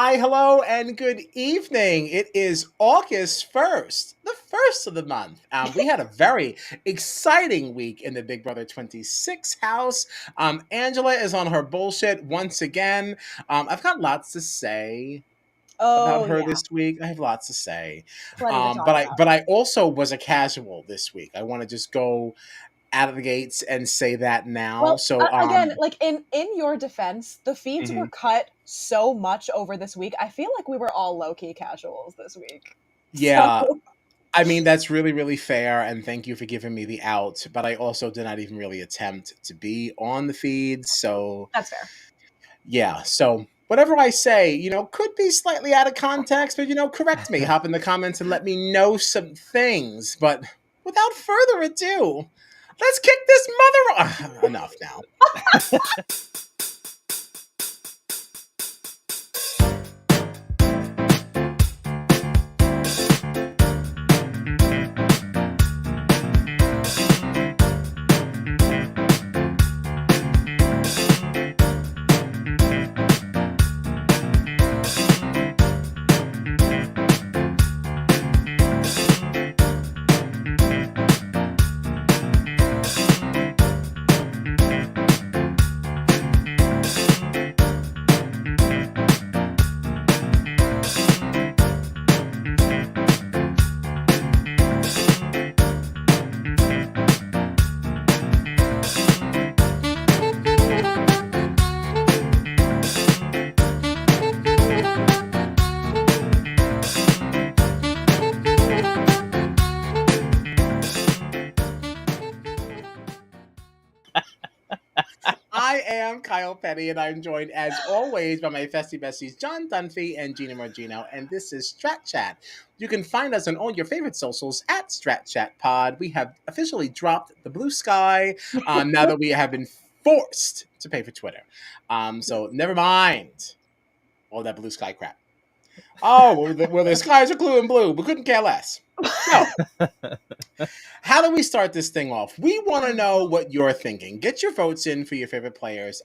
Hi, hello, and good evening. It is August 1st, the first of the month. We had a very exciting week in the Big Brother 26 house. Angela is on her bullshit once again. I've got lots to say about Oh, her yeah. this week. I have lots to say. Plenty to But talk I about. but I also was a casual this week. I want to just go out of the gates and say that now. Well, So again, like in your defense, the feeds were mhm. cut so much over this week. I feel like we were all low-key casuals this week. So Yeah, I mean, that's really, really fair, and thank you for giving me the out. But I also did not even really attempt to be on the feed. So, that's fair. yeah. So, whatever I say, could be slightly out of context, but, correct me. Hop in the comments and let me know some things. But without further ado, let's kick this mother. Enough now. I am Kyle Petty, and I'm joined, as always, by my festy besties, John Dunphy and Gina Margino, and this is Strat Chat. You can find us on all your favorite socials at Strat Chat Pod. We have officially dropped the blue sky now that we have been forced to pay for Twitter. So never mind all that blue sky crap. Oh, well, the skies are blue and blue. We couldn't care less. So, how do we start this thing off? We want to know what you're thinking. Get your votes in for your favorite players.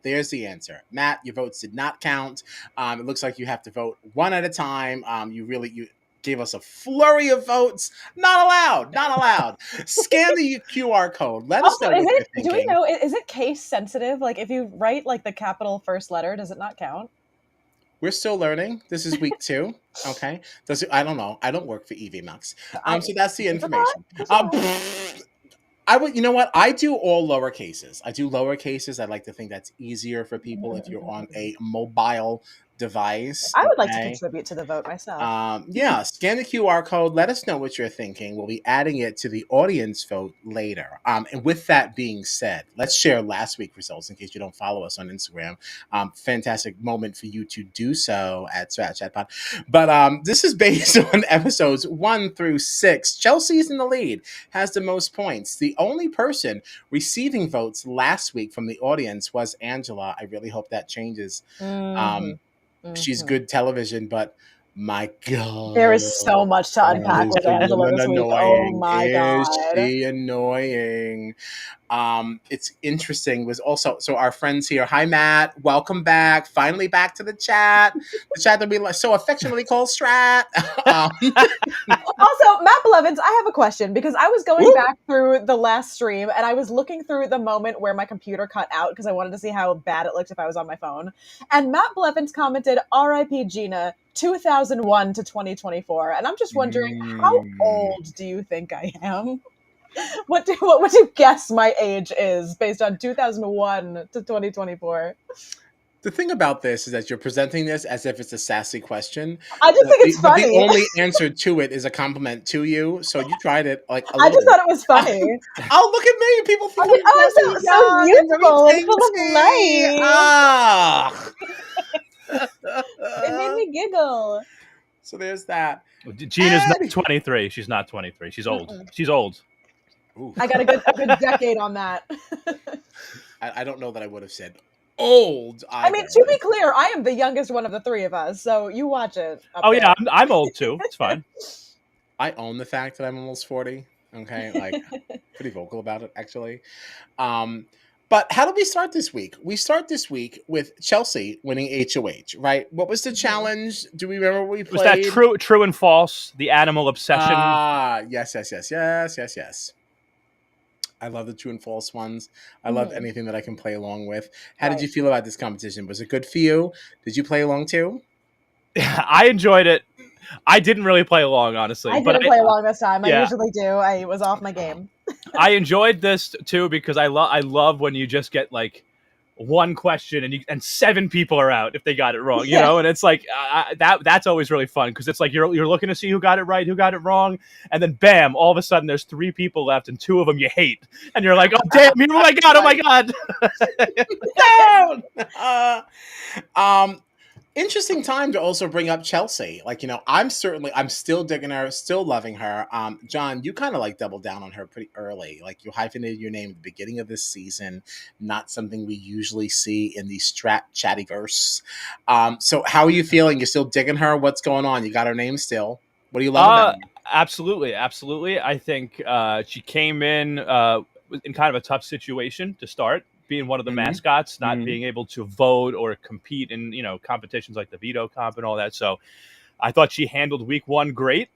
There's the answer. Matt, your votes did not count. It looks like you have to vote one at a time. You gave us a flurry of votes. Not allowed. Not allowed. Scan the QR code. Let us Also, know is what you're it? Do we thinking. know? Is it case sensitive? Like, if you write like the capital first letter, does it not count? We're still learning. This is week 2. Okay. I don't know. I don't work for EVMux. I So that's the just a thought. information. Just a thought. I would, you know what? I do all lower cases. I do lower cases. I like to think that's easier for people if you're on a mobile device. I would like to Okay. contribute to the vote myself. Yeah, scan the QR code. Let us know what you're thinking. We'll be adding it to the audience vote later. And with that being said, let's share last week's results in case you don't follow us on Instagram. Fantastic moment for you to do so at Strat Chat Pod. But this is based on episodes 1 through 6. Chelsea's in the lead, has the most points. The only person receiving votes last week from the audience was Angela. I really hope that changes. Mm-hmm. Um, she's good television, but my There God, is so much to unpack is with the Angela woman this week. Oh annoying? my Is god. she annoying? It's interesting. Was also so our friends here. Hi, Matt. Welcome back. Finally back to the chat. The chat that we so affectionately call Strat. um, Also, Matt Blevins, I have a question because I was going woo, back through the last stream and I was looking through the moment where my computer cut out because I wanted to see how bad it looked if I was on my phone. And Matt Blevins commented, "R.I.P. Gina, 2001 to 2024." And I'm just wondering, how mm. old do you think I am? What would you guess my age is based on 2001 to 2024? The thing about this is that you're presenting this as if it's a sassy question, I just but think it's the funny. only answer to it is a compliment to you. So you tried it like a I just little. thought it was funny. Oh, look at me! People I think mean, I'm oh, very it's so young and very youthful and full of dainty. life. Ah. It made me giggle. So there's that. Gina's not And 23. She's not 23. She's old. Mm-mm. She's old. I got a good decade on that. I don't know that I would have said old I mean, either. to be clear, I am the youngest one of the three of us, so you watch it up Oh there. yeah, I'm old too. It's fine. I own the fact that I'm almost 40. Okay, like pretty vocal about it actually. Um, But how did we start this week? We start this week with Chelsie winning HOH, right? What was the challenge? Do we remember what we Was that played? true and false? The animal obsession. Yes. I love the true and false ones. I love anything that I can play along with. How did you feel about this competition? Was it good for you? Did you play along too? I enjoyed it. I didn't really play along, honestly. I didn't play along this time. Yeah. I usually do. I was off my game. I enjoyed this too because I love when you just get like one question and 7 people are out if they got it wrong, you know, and it's like that's always really fun because it's like you're looking to see who got it right, who got it wrong, and then bam, all of a sudden there's 3 people left and 2 of them you hate, and you're like, oh damn, oh my god, down. Interesting time to also bring up Chelsie. Like, you know, I'm still digging her, still loving her. John, you kind of like doubled down on her pretty early. Like you hyphenated your name at the beginning of this season, not something we usually see in the Strat chattyverse. So how are you feeling? You're still digging her? What's going on? You got her name still. What do you love about her? Absolutely. I think she came in kind of a tough situation to start, being one of the mascots, not being able to vote or compete in, you know, competitions like the veto comp and all that. So I thought she handled week 1 great.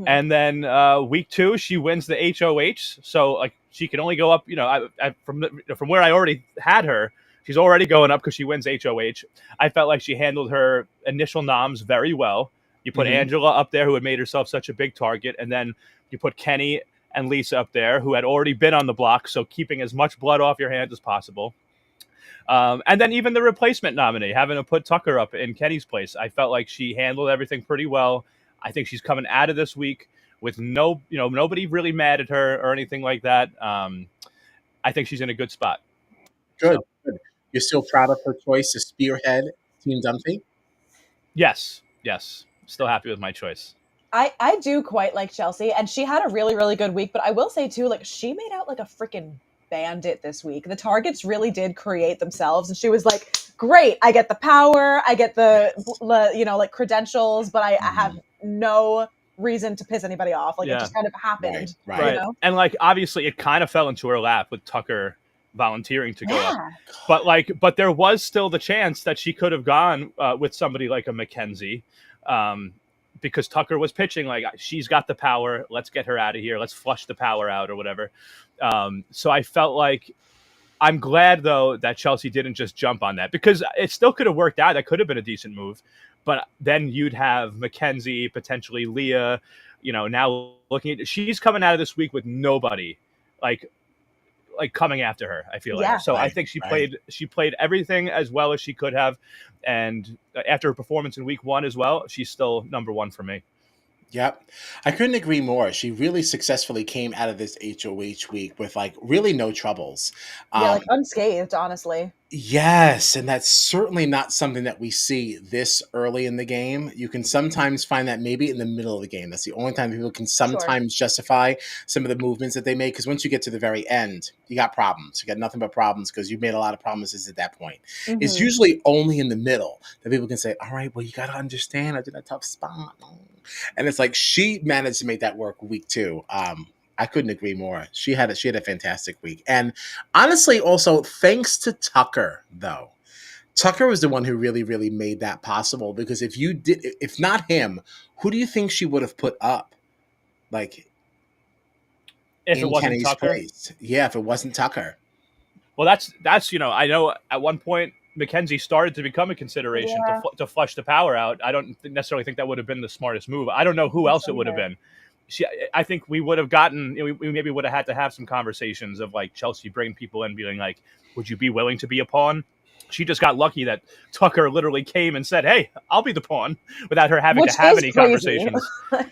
And then week 2, she wins the HOH. So like she can only go up, you know, from where I already had her, she's already going up because she wins HOH. I felt like she handled her initial noms very well. You put Angela up there, who had made herself such a big target. And then you put Kenny and Lisa up there, who had already been on the block, so keeping as much blood off your hands as possible. And then even the replacement nominee, having to put Tucker up in Kenny's place, I felt like she handled everything pretty well. I think she's coming out of this week with nobody really mad at her or anything like that. I think she's in a good spot. Good. You're still proud of her choice to spearhead Team Dunphy? Yes. Still happy with my choice. I do quite like Chelsie, and she had a really, really good week. But I will say, too, like, she made out like a freaking bandit this week. The targets really did create themselves, and she was like, great, I get the power, I get the like, credentials, but I have no reason to piss anybody off. Like, it just kind of happened. Right. You know? And, like, obviously, it kind of fell into her lap with Tucker volunteering to go up. But there was still the chance that she could have gone with somebody like a Mackenzie. Because Tucker was pitching like, she's got the power. Let's get her out of here. Let's flush the power out or whatever. So I felt like, I'm glad, though, that Chelsie didn't just jump on that, because it still could have worked out. That could have been a decent move. But then you'd have Mackenzie, potentially Leah, now looking at, she's coming out of this week with nobody like coming after her, I feel like. So I think she played everything as well as she could have. And after her performance in week 1 as well, she's still number 1 for me. Yep. I couldn't agree more. She really successfully came out of this HOH week with like really no troubles. Like unscathed, honestly. Yes, and that's certainly not something that we see this early in the game. You can sometimes find that maybe in the middle of the game. That's the only time people can sometimes justify some of the movements that they make, because once you get to the very end, you got problems. You got nothing but problems because you've made a lot of promises at that point. It's usually only in the middle that people can say, all right, well, you got to understand, I did a tough spot. And it's like she managed to make that work week 2. I couldn't agree more. She had a fantastic week. And honestly, also, thanks to Tucker, though. Tucker was the one who really, really made that possible, because if not him, who do you think she would have put up? Like, if it wasn't Kenny's Tucker? place? Yeah, if it wasn't Tucker. Well, that's I know at one point Mackenzie started to become a consideration to flush the power out. I don't necessarily think that would have been the smartest move. I don't know who else it would have been. I think we would have gotten, we maybe would have had to have some conversations of like Chelsie bringing people in, being like, would you be willing to be a pawn? She just got lucky that Tucker literally came and said, hey, I'll be the pawn, without her having to have any conversations.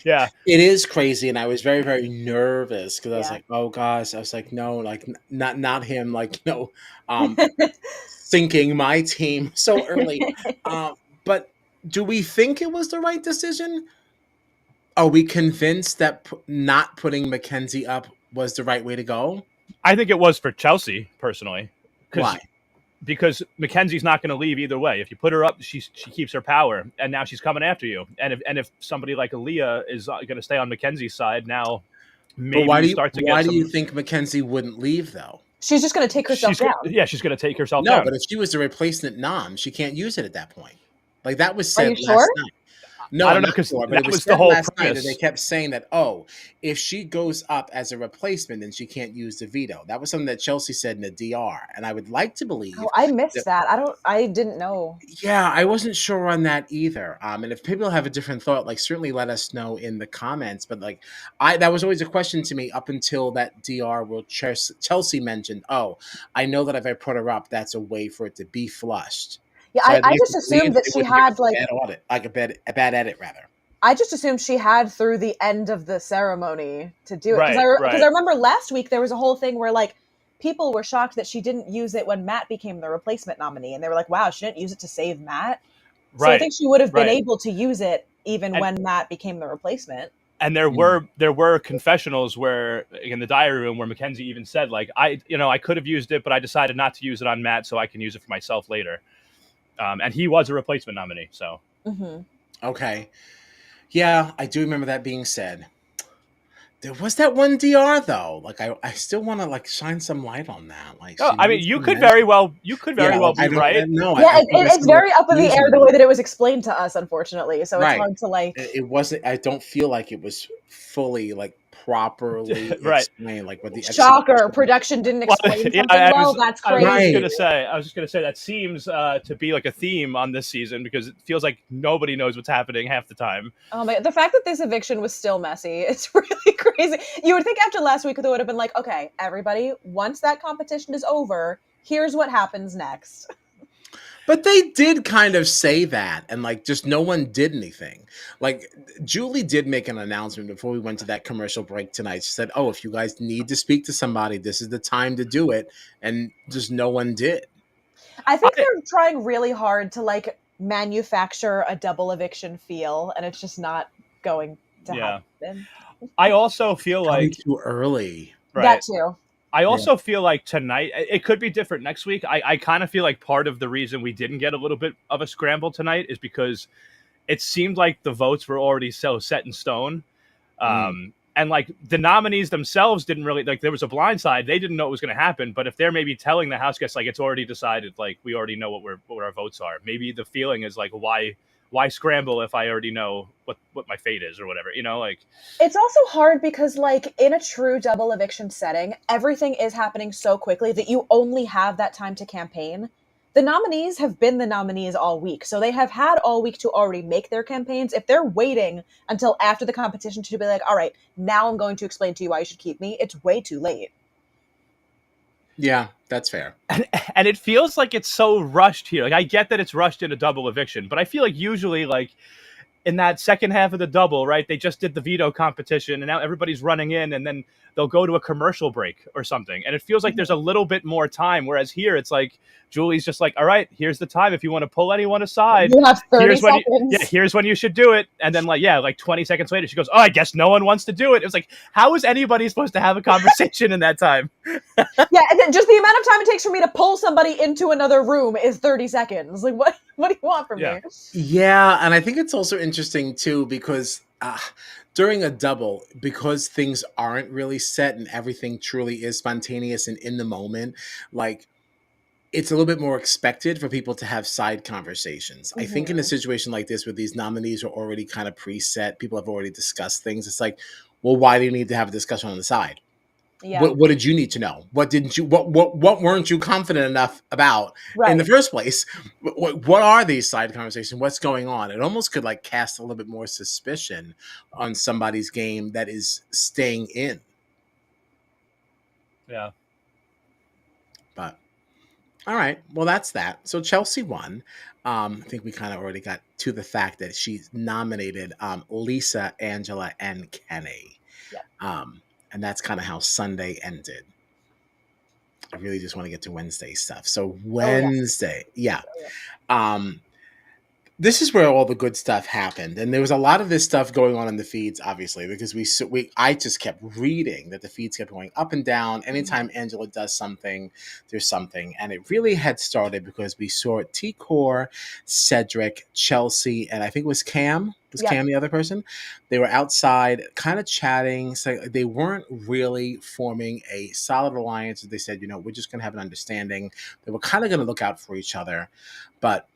Yeah. It is crazy. And I was very, very nervous because I was like, oh gosh, I was like, no, like not him, like, sinking my team so early. But do we think it was the right decision? Are we convinced that not putting Mackenzie up was the right way to go? I think it was for Chelsie, personally. Why? Because Mackenzie's not going to leave either way. If you put her up, she keeps her power, and now she's coming after you. And if somebody like Aaliyah is going to stay on Mackenzie's side, now maybe why do you think Mackenzie wouldn't leave, though? She's just going to take herself down. She's going to take herself No, down. but if she was the replacement nom, she can't use it at that point. Like that was Are said you last sure? night. No, I I'm don't know, not because sure, but that it was was the said whole last night that premise. they kept saying that, oh, if she goes up as a replacement, then she can't use the veto. That was something that Chelsie said in the DR, and I would like to believe. Oh, I missed that. I didn't know. Yeah, I wasn't sure on that either. And if people have a different thought, like certainly let us know in the comments. But like, that was always a question to me up until that DR where Chelsie mentioned, oh, I know that if I put her up, that's a way for it to be flushed. Yeah, So I just assumed that she had like a bad edit rather. I just assumed she had through the end of the ceremony to do it. Right, Because I remember last week there was a whole thing where like people were shocked that she didn't use it when Matt became the replacement nominee. And they were like, wow, she didn't use it to save Matt. So I think she would have been able to use it even when Matt became the replacement. And there were confessionals where in the diary room where Mackenzie even said like, I could have used it, but I decided not to use it on Matt so I can use it for myself later. And he was a replacement nominee. So. Mm-hmm. Okay. Yeah, I do remember that being said. There was that one DR though. Like I still want to like shine some light on that. Like, I mean, you could very well be right. No, yeah, it's very up in the air the way that it was explained to us, unfortunately. So it's hard to like. It wasn't. I don't feel like it was fully like properly explained. Like what the shocker production didn't explain something well. That's crazy. I was just gonna say that seems to be like a theme on this season because it feels like nobody knows what's happening half the time. Oh my! The fact that this eviction was still messy, it's really crazy. You would think after last week they would have been like, okay, everybody, once that competition is over, here's what happens next. But they did kind of say that, and like just no one did anything. Like Julie did make an announcement before we went to that commercial break tonight. She said, "Oh, if you guys need to speak to somebody, this is the time to do it," and just no one did. I think they're trying really hard to like manufacture a double eviction feel, and it's just not going to happen. I also feel like too early. Right. That too. I also feel like tonight, it could be different next week. I kind of feel like part of the reason we didn't get a little bit of a scramble tonight is because it seemed like the votes were already so set in stone. And like the nominees themselves didn't really, like there was a blind side. They didn't know what was going to happen. But if they're maybe telling the House guests, like it's already decided, like we already know what our votes are. Maybe the feeling is like, why scramble if I already know what my fate is or whatever, like. It's also hard because like in a true double eviction setting, everything is happening so quickly that you only have that time to campaign. The nominees have been the nominees all week. So they have had all week to already make their campaigns. If they're waiting until after the competition to be like, all right, now I'm going to explain to you why you should keep me, it's way too late. Yeah, that's fair. And it feels like it's so rushed here. Like I get that it's rushed in a double eviction, but I feel like usually like in that second half of the double, right, they just did the veto competition and now everybody's running in and then they'll go to a commercial break or something. And it feels like there's a little bit more time. Whereas here it's like Julie's just like, all right, here's the time. If you want to pull anyone aside, you have 30 seconds. Here's when you should do it. And then like 20 seconds later, she goes, oh, I guess no one wants to do it. It's like, how is anybody supposed to have a conversation in that time? Yeah, and then just the amount of time it takes for me to pull somebody into another room is 30 seconds. Like, what do you want from me? Yeah, and I think it's also interesting, too, because during a double, because things aren't really set and everything truly is spontaneous and in the moment, like, it's a little bit more expected for people to have side conversations. I think in a situation like this where these nominees are already kind of preset, people have already discussed things, it's like, well, why do you need to have a discussion on the side? Yeah. What did you need to know? What weren't you confident enough about in the first place? What are these side conversations? What's going on? It almost could like cast a little bit more suspicion on somebody's game that is staying in. Yeah. But all right, well that's that. So Chelsie won. I think we kind of already got to the fact that she's nominated Lisa, Angela, and Kenny. Yeah. And that's kind of how Sunday ended. I really just want to get to Wednesday stuff. So Wednesday, this is where all the good stuff happened, and there was a lot of this stuff going on in the feeds, obviously, because I just kept reading that the feeds kept going up and down. Anytime Angela does something, there's something, and it really had started because we saw T-Core, Cedric, Chelsie, and I think it was Cam. Was Cam the other person? They were outside kind of chatting. So they weren't really forming a solid alliance. They said, we're just going to have an understanding. They were kind of going to look out for each other. But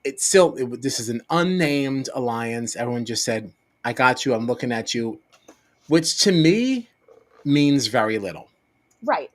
this is an unnamed alliance. Everyone just said, I got you. I'm looking at you, which to me means very little. Right.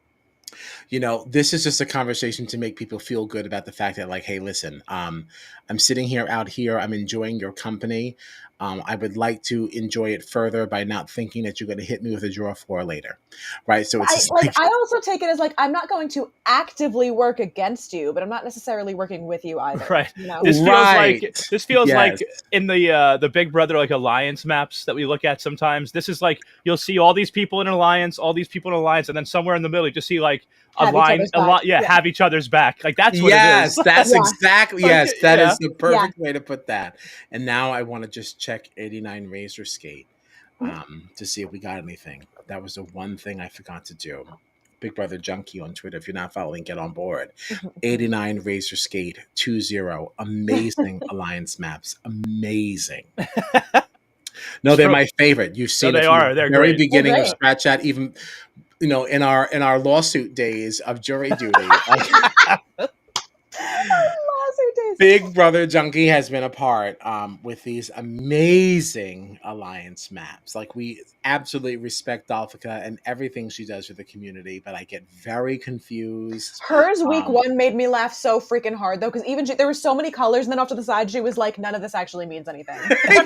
This is just a conversation to make people feel good about the fact that, like, hey, listen, I'm sitting out here. I'm enjoying your company. I would like to enjoy it further by not thinking that you're going to hit me with a draw 4 later. Right. So it's I also take it as like, I'm not going to actively work against you, but I'm not necessarily working with you either. Right. This feels Yes. like in the Big Brother like alliance maps that we look at sometimes. This is like you'll see all these people in an alliance, and then somewhere in the middle you just see like have each other's back. Like that's what it is. That's exactly that is the perfect way to put that. And now I want to just check 89 Razor Skate to see if we got anything. That was the one thing I forgot to do. Big Brother Junkie on Twitter. If you're not following, get on board. 89 Razor Skate 20. Amazing alliance maps. Amazing. No, they're my favorite. You've seen they are. They're very great. beginning of Strat Chat, even in our lawsuit days of jury duty. Big Brother Junkie has been a part with these amazing alliance maps. Like, we absolutely respect Dolphica and everything she does for the community, but I get very confused. Hers week 1 made me laugh so freaking hard, though, because even there were so many colors, and then off to the side she was like, none of this actually means anything.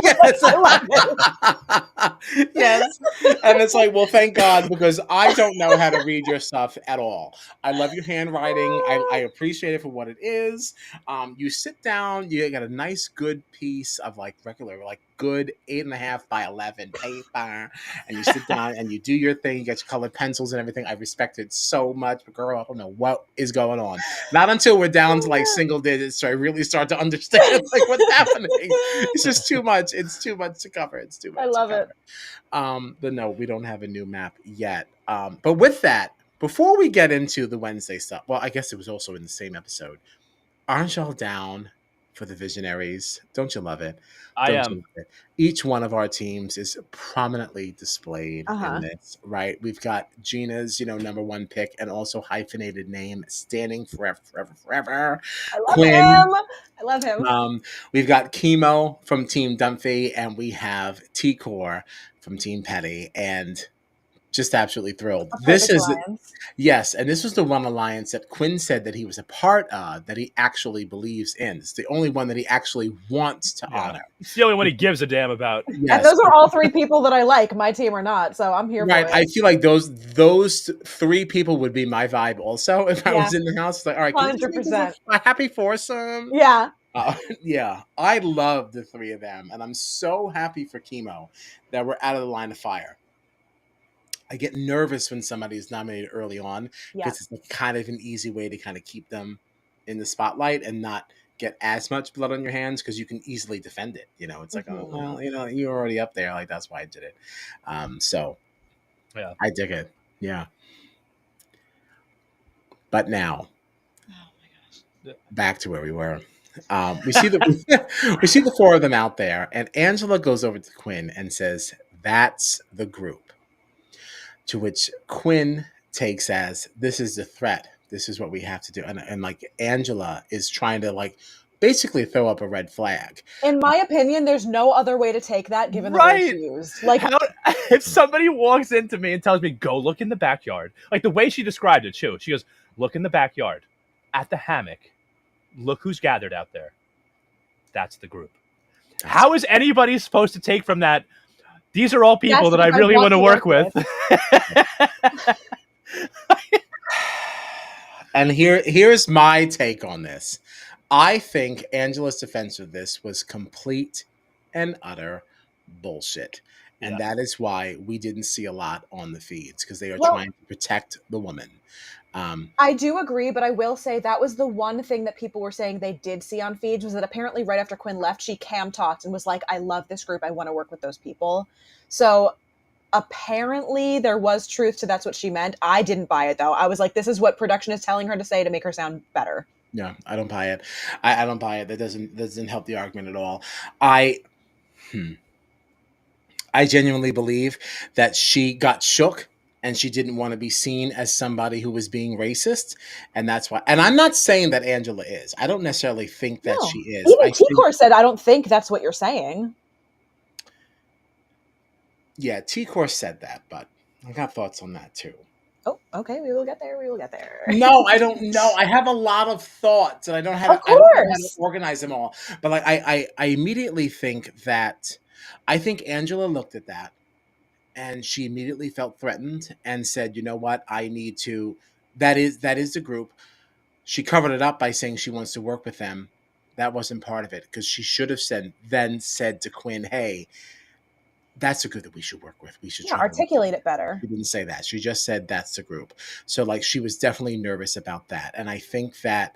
Yes. I love it. Yes. And it's like, well, thank God, because I don't know how to read your stuff at all. I love your handwriting. I appreciate it for what it is. You sit down, you got a nice good piece of like regular, like good 8.5 by 11 paper, and you sit down and you do your thing. You get your colored pencils and everything. I respect it so much, but girl, I don't know what is going on. Not until we're down to like single digits, so I really start to understand like what's happening. It's just too much. It's too much to cover. It's too much. I love it. But no, we don't have a new map yet. But with that, before we get into the Wednesday stuff, well, I guess it was also in the same episode. Aren't y'all down for the Visionaries? Don't you love it? I am. Each one of our teams is prominently displayed in this, right? We've got Gina's, number 1 pick and also hyphenated name, standing forever. I love him. I love him. We've got Chemo from Team Dumphy, and we have T-Core from Team Petty, and just absolutely thrilled. This was the one alliance that Quinn said that he was a part of, that he actually believes in. It's the only one that he actually wants to honor. It's the only one he gives a damn about. Yes. And those are all 3 people that I like, my team or not, so I'm here for it. I feel like those 3 people would be my vibe also if I was in the house. Like, all right, 100%. A happy foursome. Yeah. I love the 3 of them, and I'm so happy for Chemo that we're out of the line of fire. I get nervous when somebody is nominated early on because it's kind of an easy way to kind of keep them in the spotlight and not get as much blood on your hands, because you can easily defend it. It's like, oh, well, you're already up there. Like, that's why I did it. So I dig it. Yeah. But now, back to where we were. We see the 4 of them out there, and Angela goes over to Quinn and says, "That's the group." To which Quinn takes as, this is the threat. This is what we have to do. And like, Angela is trying to like basically throw up a red flag. In my opinion, there's no other way to take that given the way she used. Like, if somebody walks into me and tells me, go look in the backyard, like the way she described it too, she goes, look in the backyard at the hammock. Look who's gathered out there. That's the group. How is anybody supposed to take from that? These are all people that I really want to work with. And here's my take on this. I think Angela's defense of this was complete and utter bullshit. And that is why we didn't see a lot on the feeds, because they are trying to protect the woman. I do agree, but I will say that was the one thing that people were saying they did see on feeds, was that apparently right after Quinn left, she cam talked and was like, I love this group. I want to work with those people. So apparently there was truth to that's what she meant. I didn't buy it, though. I was like, this is what production is telling her to say to make her sound better. Yeah, I don't buy it. I don't buy it. That doesn't help the argument at all. I genuinely believe that she got shook and she didn't want to be seen as somebody who was being racist. And that's why. And I'm not saying that Angela is. I don't necessarily think that No. she is. Even I think, T-Core said, I don't think that's what you're saying. yeah, T-Core said that, but I got thoughts on that too. Oh, okay. We will get there. We will get there. No, I don't know. I have a lot of thoughts and I don't Of I don't know how to course. organize them all. But like I immediately think that I think Angela looked at that and she immediately felt threatened and said, "You know what? I need to that is the group." She covered it up by saying she wants to work with them. That wasn't part of it because she should have said to Quinn, "Hey, that's a group that we should work with. We should Yeah, try to work with articulate them." it better. She didn't say that. She just said that's the group. So like she was definitely nervous about that. And I think that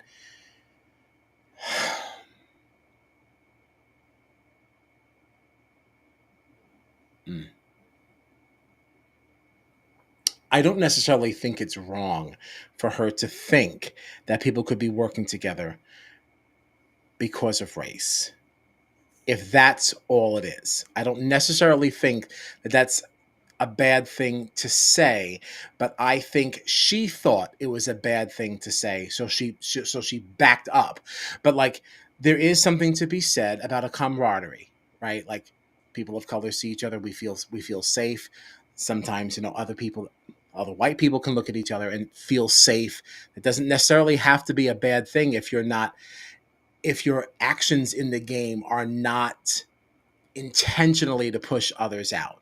I don't necessarily think it's wrong for her to think that people could be working together because of race. If that's all it is, I don't necessarily think that that's a bad thing to say, but I think she thought it was a bad thing to say, so she backed up. But like, there is something to be said about a camaraderie, right? Like, people of color see each other, we feel safe. Sometimes, other white people can look at each other and feel safe. It doesn't necessarily have to be a bad thing if your actions in the game are not intentionally to push others out.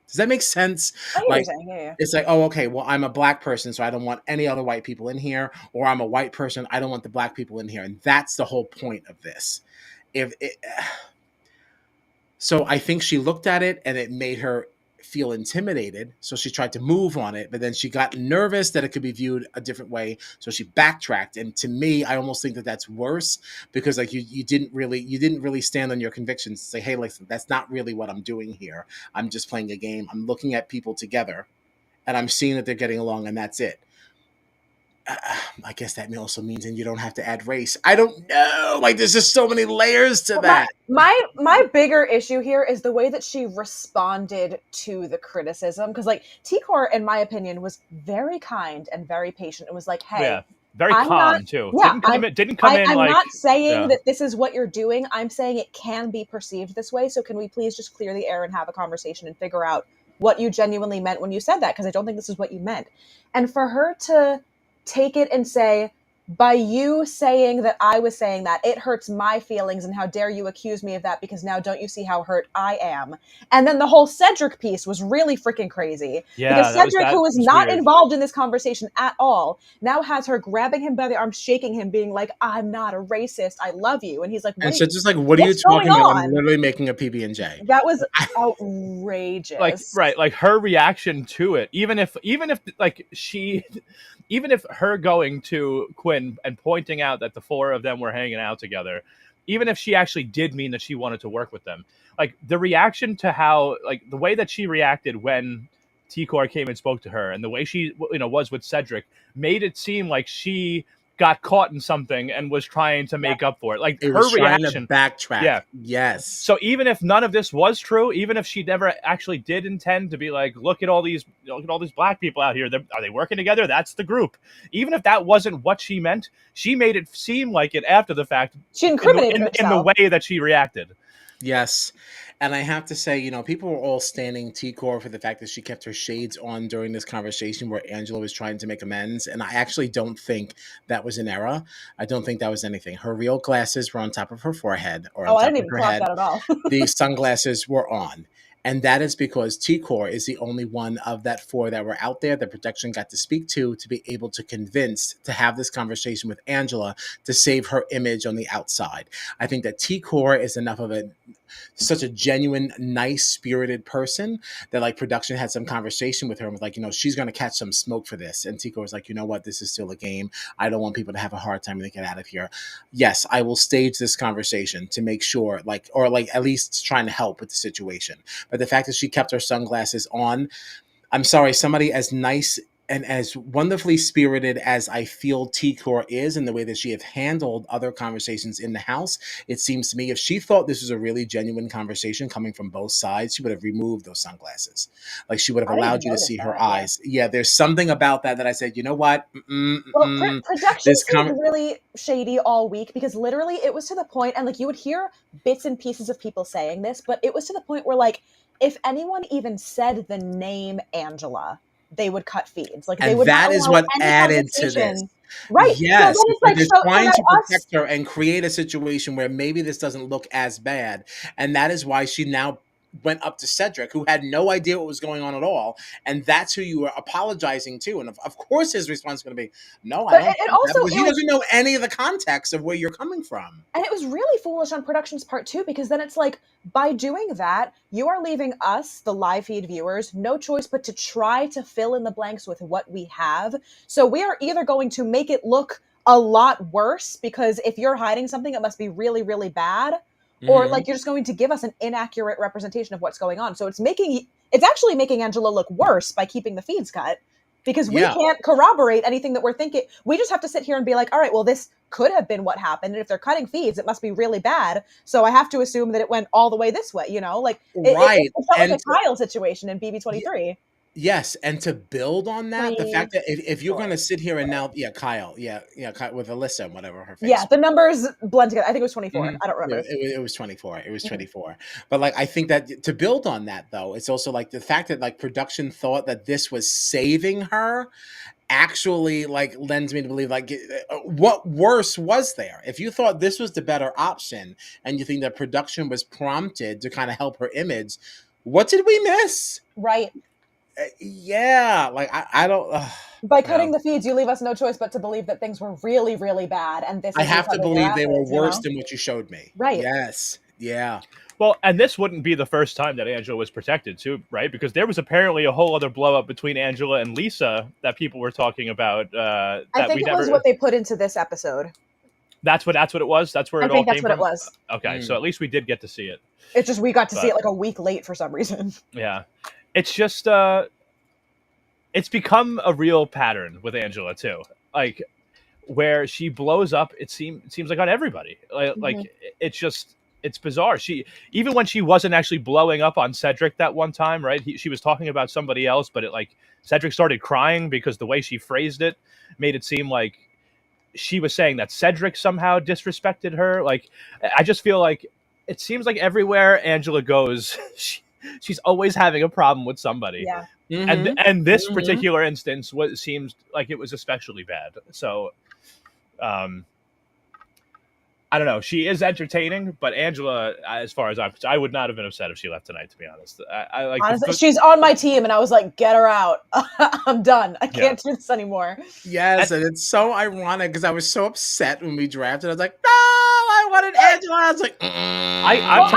Does that make sense? I hear what you're Like, saying. Yeah. it's like, oh, okay, well, I'm a black person, so I don't want any other white people in here, or I'm a white person, I don't want the black people in here, and that's the whole point of this. If it, so, I think she looked at it and it made her feel intimidated, so she tried to move on it, but then she got nervous that it could be viewed a different way, so she backtracked. And to me, I almost think that that's worse because like you didn't really stand on your convictions to say, hey, listen, that's not really what I'm doing here. I'm just playing a game. I'm looking at people together and I'm seeing that they're getting along, and that's it. I guess that also means, and you don't have to add race. I don't know. Like, there's just so many layers to But that. my bigger issue here is the way that she responded to the criticism. Because like T-Core, in my opinion, was very kind and very patient. It was like, hey, Yeah, very I'm not. calm too. Yeah, Didn't come in I'm like, not saying yeah. that this is what you're doing. I'm saying it can be perceived this way. So can we please just clear the air and have a conversation and figure out what you genuinely meant when you said that? Because I don't think this is what you meant. And for her to take it and say, by you saying that I was saying that, it hurts my feelings, and how dare you accuse me of that, because now don't you see how hurt I am? And then the whole Cedric piece was really freaking crazy. Yeah, Because Cedric, who was not weird. involved in this conversation at all, now has her grabbing him by the arm, shaking him, being like, I'm not a racist, I love you. And he's like, And so just like, what are you talking about? I'm literally making a PB&J. That was outrageous. Like, right, like her reaction to it, even if like even if her going to Quinn and pointing out that the four of them were hanging out together, even if she actually did mean that she wanted to work with them, like the reaction to how, like the way that she reacted when T-Core came and spoke to her, and the way she was with Cedric, made it seem like she got caught in something and was trying to make up for it. Like, it her was reaction, trying to backtrack. yeah, yes. So even if none of this was true, even if she never actually did intend to be like, look at all these black people out here, are they working together? That's the group. Even if that wasn't what she meant, she made it seem like it after the fact. She incriminated herself in the way that she reacted. Yes. And I have to say, people were all standing T-Core for the fact that she kept her shades on during this conversation where Angela was trying to make amends. And I actually don't think that was an error. I don't think that was anything. Her real glasses were on top of her forehead, or on top I didn't of even her clock head. that at all. The sunglasses were on. And that is because T-Core is the only one of that four that were out there that production got to speak to be able to convince to have this conversation with Angela to save her image on the outside. I think that T-Core is enough of such a genuine, nice-spirited person that like production had some conversation with her and was like, she's going to catch some smoke for this. And T-Core was like, you know what? This is still a game. I don't want people to have a hard time to get out of here. Yes, I will stage this conversation to make sure, or at least trying to help with the situation. But the fact that she kept her sunglasses on, I'm sorry, somebody as nice and as wonderfully spirited as I feel T-Core is in the way that she have handled other conversations in the house, it seems to me if she thought this was a really genuine conversation coming from both sides, she would have removed those sunglasses. Like she would have I didn't allowed even you to notice see her that. eyes. Yeah, there's something about that I said, you know what? Well, production This seemed really shady all week because literally it was to the point, and like you would hear bits and pieces of people saying this, but it was to the point where like if anyone even said the name Angela, they would cut feeds. Like they and would not that is allow what any added to this. conversation. Right. So then Yes, it's because like, they're so trying now to us. protect her and create a situation where maybe this doesn't look as bad. And that is why she now went up to Cedric, who had no idea what was going on at all. And that's who you were apologizing to. And of course, his response is going to be, no, I But don't it think that, also, because it he was, doesn't know any of the context of where you're coming from. and it was really foolish on production's part too, because then it's like, by doing that, you are leaving us, the live feed viewers, no choice but to try to fill in the blanks with what we have. So we are either going to make it look a lot worse, because if you're hiding something, it must be really, really bad, or like you're just going to give us an inaccurate representation of what's going on. So it's actually making Angela look worse by keeping the feeds cut, because we Yeah. can't corroborate anything that we're thinking. We just have to sit here and be like, all right, well, this could have been what happened. And if they're cutting feeds, it must be really bad. So I have to assume that it went all the way this way, like Right. it felt like And a Kyle situation in BB23. yes, and to build on that, the fact that if you're going to sit here and now, Kyle, Kyle, with Alyssa, whatever her face. Yeah, the numbers blend together. I think it was 24. Mhm. I don't remember. It was 24. It was Mhm. 24. But like, I think that to build on that, though, it's also like the fact that like production thought that this was saving her actually like lends me to believe like what worse was there? If you thought this was the better option and you think that production was prompted to kind of help her image, what did we miss? Right. Yeah, like I don't. By cutting the feeds, you leave us no choice but to believe that things were really, really bad, and this I is have to recovering their believe they were asses, worse than what you showed me. Right. Yes. Yeah. Well, and this wouldn't be the first time that Angela was protected, too, right? Because there was apparently a whole other blow up between Angela and Lisa that people were talking about. I think it was what they put into this episode. That's what it was. That's where it all came from. I think that's what it was. Okay, so at least we did get to see it. It's just we got to see it like a week late for some reason. Yeah, it's just it's become a real pattern with Angela too. Like where she blows up, it seems like on everybody. Like it's bizarre. She even when she wasn't actually blowing up on Cedric that one time, right? She was talking about somebody else, but Cedric started crying because the way she phrased it made it seem like she was saying that Cedric somehow disrespected her. Like I just feel like it seems like everywhere Angela goes, she's always having a problem with somebody. Yeah. Mm-hmm. And this particular instance seems like it was especially bad. So I don't know. She is entertaining, but Angela, as far as I would not have been upset if she left tonight, to be honest. I like honestly, she's on my team, and I was like, get her out. I'm done. I can't do this anymore. Yes, and it's so ironic because I was so upset when we drafted. I was like, no, I wanted Angela. I was like, I'm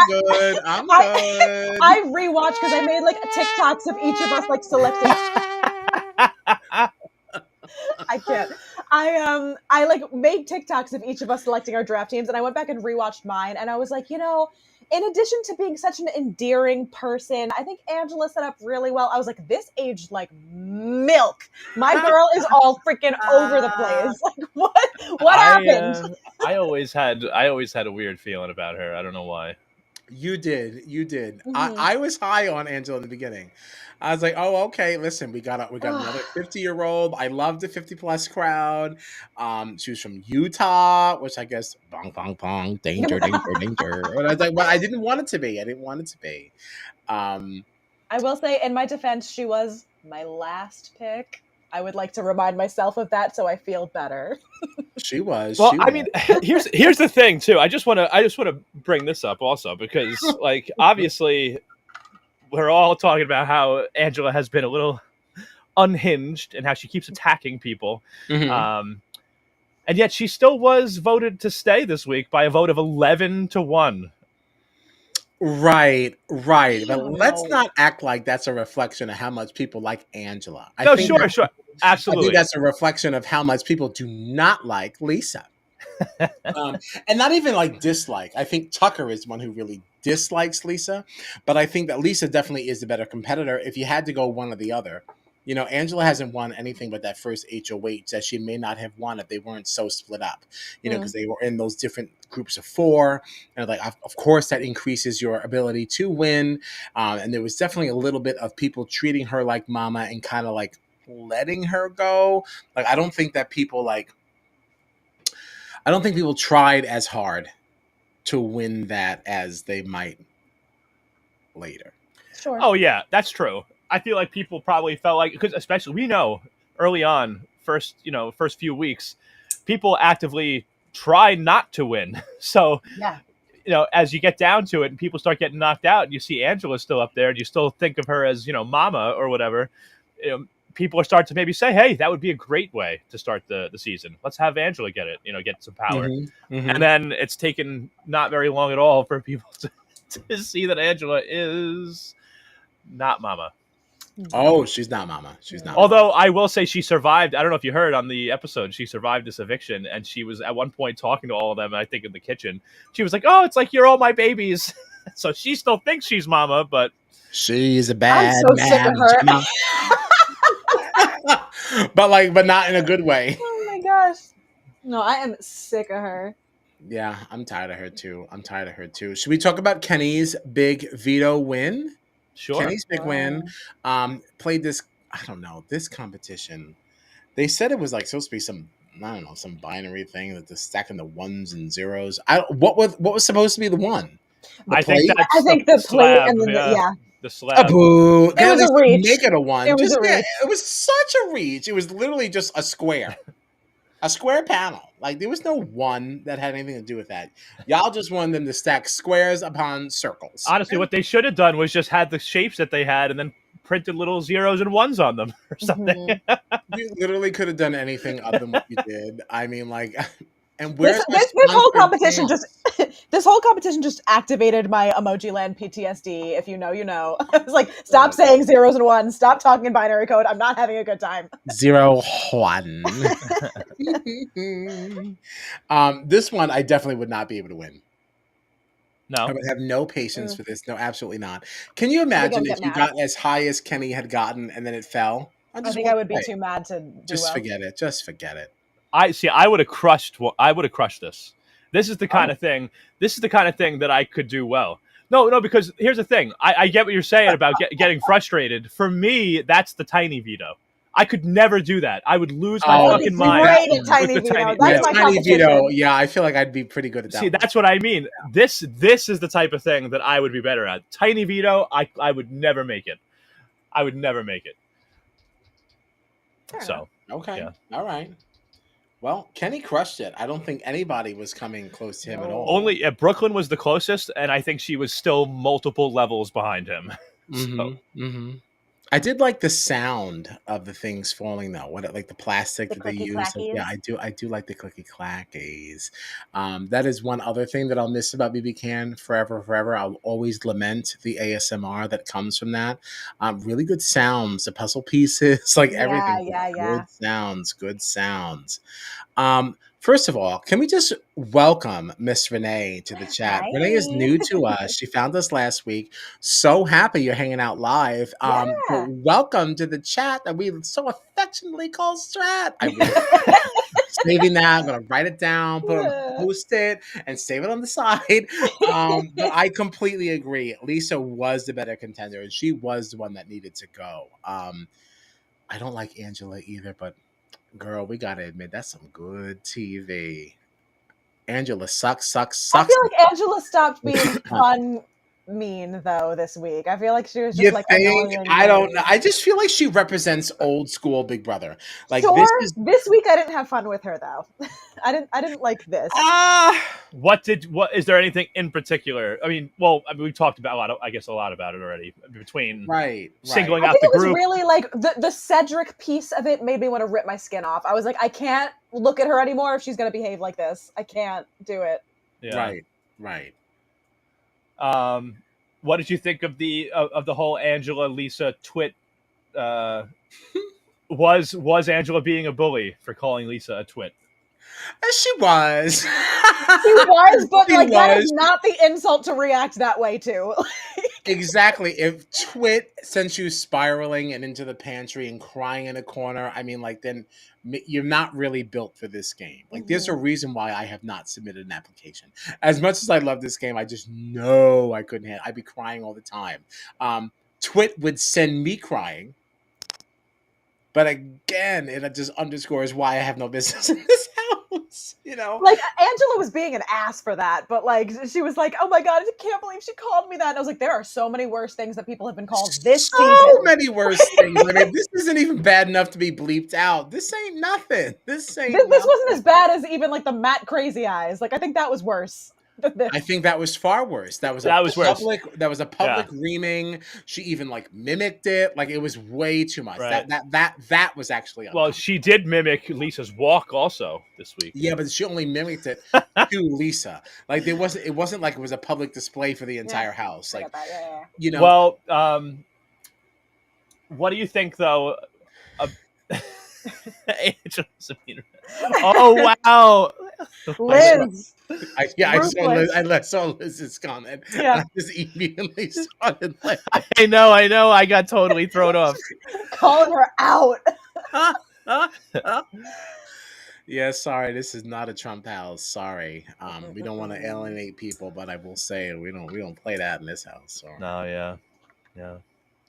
good. I'm good. I rewatched because I made like TikToks of each of us like selecting. I can't. I like made TikToks of each of us selecting our draft teams, and I went back and rewatched mine, and I was like, in addition to being such an endearing person, I think Angela set up really well. I was like, this aged like milk. My girl is all freaking over the place. Like, what happened? I always had a weird feeling about her. I don't know why. You did. Mm-hmm. I was high on Angela in the beginning. I was like, oh, okay, listen, we got another 50-year-old. I love the 50-plus crowd. She was from Utah, which I guess, bong, bong, bong, danger, danger, danger. But I was like, well, I didn't want it to be. I will say, in my defense, she was my last pick. I would like to remind myself of that so I feel better. She was. Well, I mean, here's the thing too. I just want to bring this up also because, like, obviously, we're all talking about how Angela has been a little unhinged and how she keeps attacking people, and yet she still was voted to stay this week by a vote of 11-1. Right. But let's not act like that's a reflection of how much people like Angela. Sure. Absolutely. I think that's a reflection of how much people do not like Lisa. And not even like dislike. I think Tucker is one who really dislikes Lisa. But I think that Lisa definitely is the better competitor if you had to go one or the other. You know, Angela hasn't won anything but that first HOH that she may not have won if they weren't so split up, you know, because they were in those different groups of four. And like, of course, that increases your ability to win. And there was definitely a little bit of people treating her like mama and kind of like letting her go. Like, I don't think people tried as hard to win that as they might later. Sure. Oh yeah, that's true. I feel like people probably felt like, because especially we know early on, first few weeks, people actively try not to win. So Yeah. As you get down to it and people start getting knocked out, and you see Angela still up there, and you still think of her as mama or whatever. People are starting to maybe say, hey, that would be a great way to start the season. Let's have Angela get it, get some power. And then it's taken not very long at all for people to see that Angela is not mama. Oh, she's not mama. She's not. Although I will say she survived. I don't know if you heard on the episode, she survived this eviction, and she was at one point talking to all of them, I think in the kitchen. She was like, oh, it's like you're all my babies. So she still thinks she's mama, but she's a bad I'm so sick of her. but not in a good way. Oh my gosh. No, I am sick of her. Yeah, I'm tired of her too. Should we talk about Kenny's big veto win? Sure. Kenny's big win. Played this, I don't know, this competition. They said it was like supposed to be some binary thing that the stacking the ones and zeros. What was supposed to be the one? I think the plate and then the slab. It was a reach. Make it a one. It was a reach. It was such a reach. It was literally just a square. A square panel. Like, there was no one that had anything to do with that. Y'all just wanted them to stack squares upon circles. Honestly, what they should have done was just had the shapes that they had and then printed little zeros and ones on them or something. You literally could have done anything other than what you did. I mean, like, and this whole competition just activated my emoji land PTSD. If you know, you know. It's like, stop saying zeros and ones. Stop talking in binary code. I'm not having a good time. 0, 1. This one I definitely would not be able to win. No, I would have no patience for this. No, absolutely not. Can you imagine if you got as high as Kenny had gotten and then it fell? I think I would be too mad to do Just forget it. Just forget it. I would have crushed this. This is the kind of thing. This is the kind of thing that I could do well. No, because here's the thing. I get what you're saying about getting frustrated. For me, that's the tiny veto. I could never do that. I would lose my fucking mind. Great at tiny veto. That's my tiny veto. Yeah, I feel like I'd be pretty good at that. See, that's what I mean. This is the type of thing that I would be better at. Tiny veto, I would never make it. I would never make it. So okay, yeah. All right. Well, Kenny crushed it. I don't think anybody was coming close to him at all. Only Brooklyn was the closest, and I think she was still multiple levels behind him. I did like the sound of the things falling, though. Like the plastic that they use. Yeah, I do like the clicky clackies. That is one other thing that I'll miss about BB Can forever. I'll always lament the ASMR that comes from that. Really good sounds, the puzzle pieces, like everything. Yeah. Good sounds. First of all, can we just welcome Miss Renee to the chat? Hi. Renee is new to us. She found us last week. So happy you're hanging out live. But welcome to the chat that we so affectionately call Strat. I'm saving that. I'm going to write it down, post it, and save it on the side. But I completely agree. Lisa was the better contender, and she was the one that needed to go. I don't like Angela either, but girl, we gotta admit that's some good TV. Angela sucks. I feel like Angela stopped being fun mean though this week. I feel like she was just I don't know. I just feel like she represents old school Big Brother. Like this week I didn't have fun with her though. I didn't like this. What is there anything in particular? I mean, we talked about a lot about it already between singling out the group. It was really like the Cedric piece of it made me want to rip my skin off. I was like, I can't look at her anymore if she's going to behave like this. I can't do it. Yeah. Right. What did you think of the whole Angela Lisa twit? Was Angela being a bully for calling Lisa a twit? She was. She was, but that is not the insult to react that way to. Exactly. If Twit sends you spiraling and into the pantry and crying in a corner, I mean, like, then you're not really built for this game. Like, there's a reason why I have not submitted an application. As much as I love this game, I just know I couldn't handle. I'd be crying all the time. Twit would send me crying. But again, it just underscores why I have no business in this house, you know? Like, Angela was being an ass for that, but, like, she was like, oh my god, I can't believe she called me that. And I was like, there are so many worse things that people have been called this season. So many worse things. I mean, this isn't even bad enough to be bleeped out. This ain't nothing. This wasn't as bad as even, like, the Matt Crazy Eyes. Like, I think that was worse. I think that was far worse. That was a public reaming. She even like mimicked it. Like, it was way too much. Right. That was actually well. She did mimic Lisa's walk also this week. Yeah, but she only mimicked it to Lisa. Like, it wasn't like it was a public display for the entire house. Like, you know. Well, what do you think though? Oh wow, Liz. I saw Liz's comment. Yeah. I just immediately started laughing. I know. I got totally thrown off. Calling her out. Yeah, sorry, this is not a Trump house. Sorry, we don't want to alienate people, but I will say we don't play that in this house. So. No, yeah.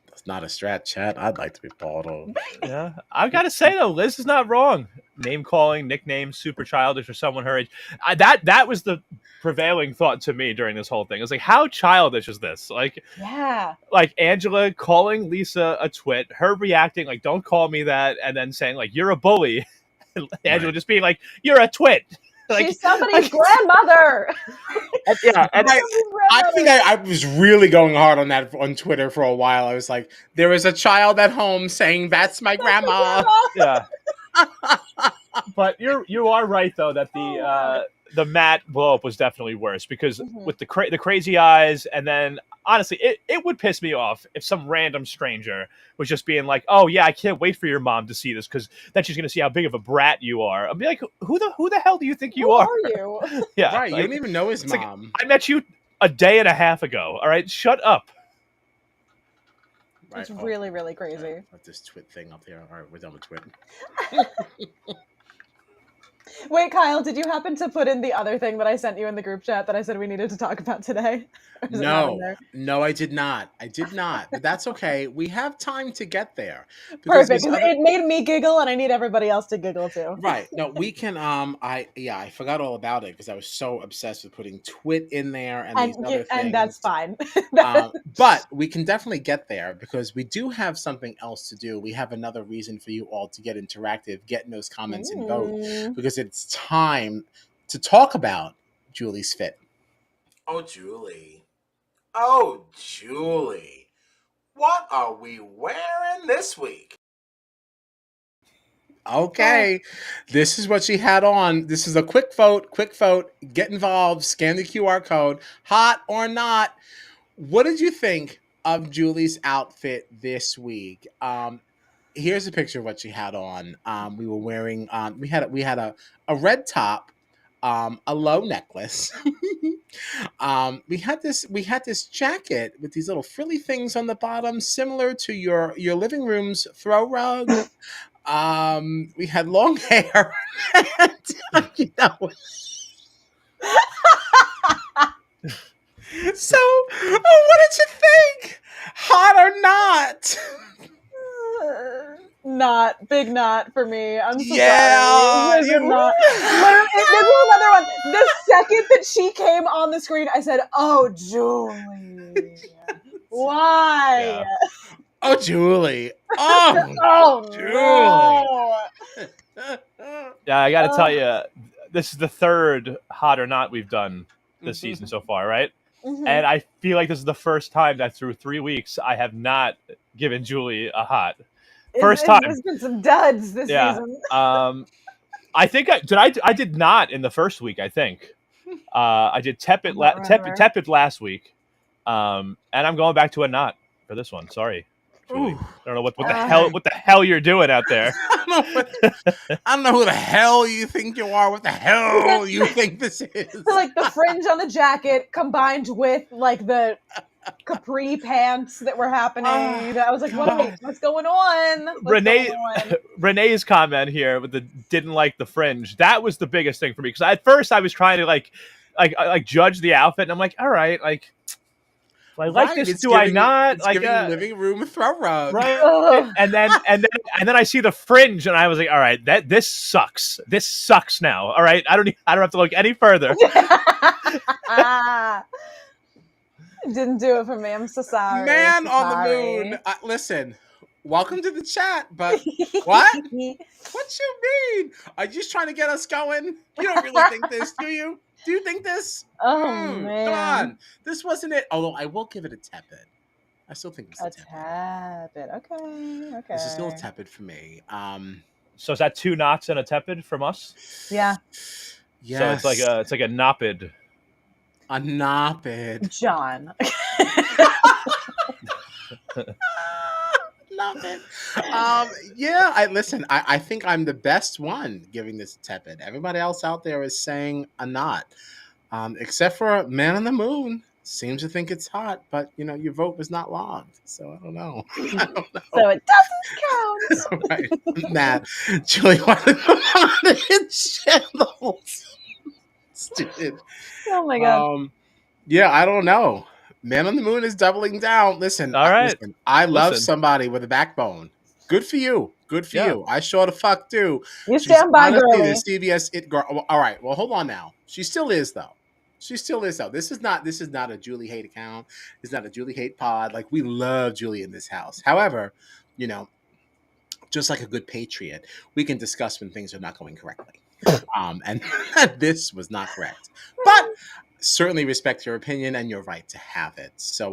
It's not a Strat chat. I'd like to be part of. Yeah, I've got to say though, Liz is not wrong. Name calling, nicknames, super childish for someone her age. That was the prevailing thought to me during this whole thing. I was like, how childish is this? Like, yeah, like Angela calling Lisa a twit, her reacting like, "Don't call me that," and then saying like, "You're a bully." Angela just being like, "You're a twit." Like, she's somebody's grandmother. Yeah, and I think I was really going hard on that on Twitter for a while. I was like, there is a child at home saying that's my grandma. Yeah. But you are right though that the Matt blow up was definitely worse because with the crazy eyes, and then honestly it would piss me off if some random stranger was just being like, oh yeah, I can't wait for your mom to see this because then she's gonna see how big of a brat you are. I'd be like, who the hell do you think you are? Who are you? Yeah, right. Like, you don't even know his mom. Like, I met you a day and a half ago. All right, shut up. Right. It's really, really crazy. Let this twit thing up here. All right, we're done with twit. Wait, Kyle, did you happen to put in the other thing that I sent you in the group chat that I said we needed to talk about today? No, I did not. But that's okay. We have time to get there. Perfect. It made me giggle, and I need everybody else to giggle too. Right. No, we can. I forgot all about it because I was so obsessed with putting twit in there and these other things. And that's fine. But we can definitely get there because we do have something else to do. We have another reason for you all to get interactive, get in those comments and vote because it's time to talk about Julie's fit. Oh, Julie, what are we wearing this week? Okay, this is what she had on. This is a quick vote. Get involved. Scan the QR code. Hot or not. What did you think of Julie's outfit this week? Here's a picture of what she had on. We were wearing. We had a red top. A low necklace. We had this jacket with these little frilly things on the bottom, similar to your living room's throw rug. We had long hair. So, what did you think? Hot or not? Not big, not for me. I'm so sorry. This is another one. The second that she came on the screen, I said, "Oh, Julie, why? Yeah. Oh, Julie. Oh, Julie." No. Yeah, I got to tell you, this is the third hot or not we've done this season so far, right? And I feel like this is the first time that through 3 weeks I have not given Julie a hot. First time. There's been some duds this season. I think I did not in the first week. I think I did tepid last week, and I'm going back to a not for this one. Sorry, Julie. I don't know what the hell you're doing out there. I don't know who the hell you think you are. What the hell you think this is? So, like the fringe on the jacket combined with like the capri pants that were happening. I was like, what's going on? Renee's comment here with the didn't like the fringe. That was the biggest thing for me, because at first I was trying to like judge the outfit, and I'm like, all right, like, do I like this? Do I not? It's like giving living room throw rug, right? and then I see the fringe, and I was like, all right, this sucks. This sucks now. All right, I don't have to look any further. Didn't do it for me. I'm so sorry. Man on the moon. Listen, welcome to the chat, but what? What you mean? Are you just trying to get us going? You don't really think this, do you? Do you think this? Oh, man. Come on. This wasn't it. Although I will give it a tepid. I still think it's a tepid. Okay. This is still a tepid for me. So is that 2 knots and a tepid from us? Yeah. Yes. So it's like a nopid. A nopid. John. Nopid. Yeah, I think I'm the best one giving this a tepid. Everybody else out there is saying a not. Except for Man on the Moon. Seems to think it's hot, but your vote was not logged, so I don't know. So it doesn't count. Right. Matt, Julie wanted to hit channels. Stupid. Oh my god. Yeah, I don't know. Man on the Moon is doubling down. Listen, all right. I love somebody with a backbone. Good for you. Good for you. I sure the fuck do. You stand by, honestly, girlie. the CBS it girl. All right. Well, hold on now. She still is though. This is not a Julie hate account. It's not a Julie hate pod. Like, we love Julie in this house. However, just like a good patriot, we can discuss when things are not going correctly. And this was not correct. But certainly respect your opinion and your right to have it. So,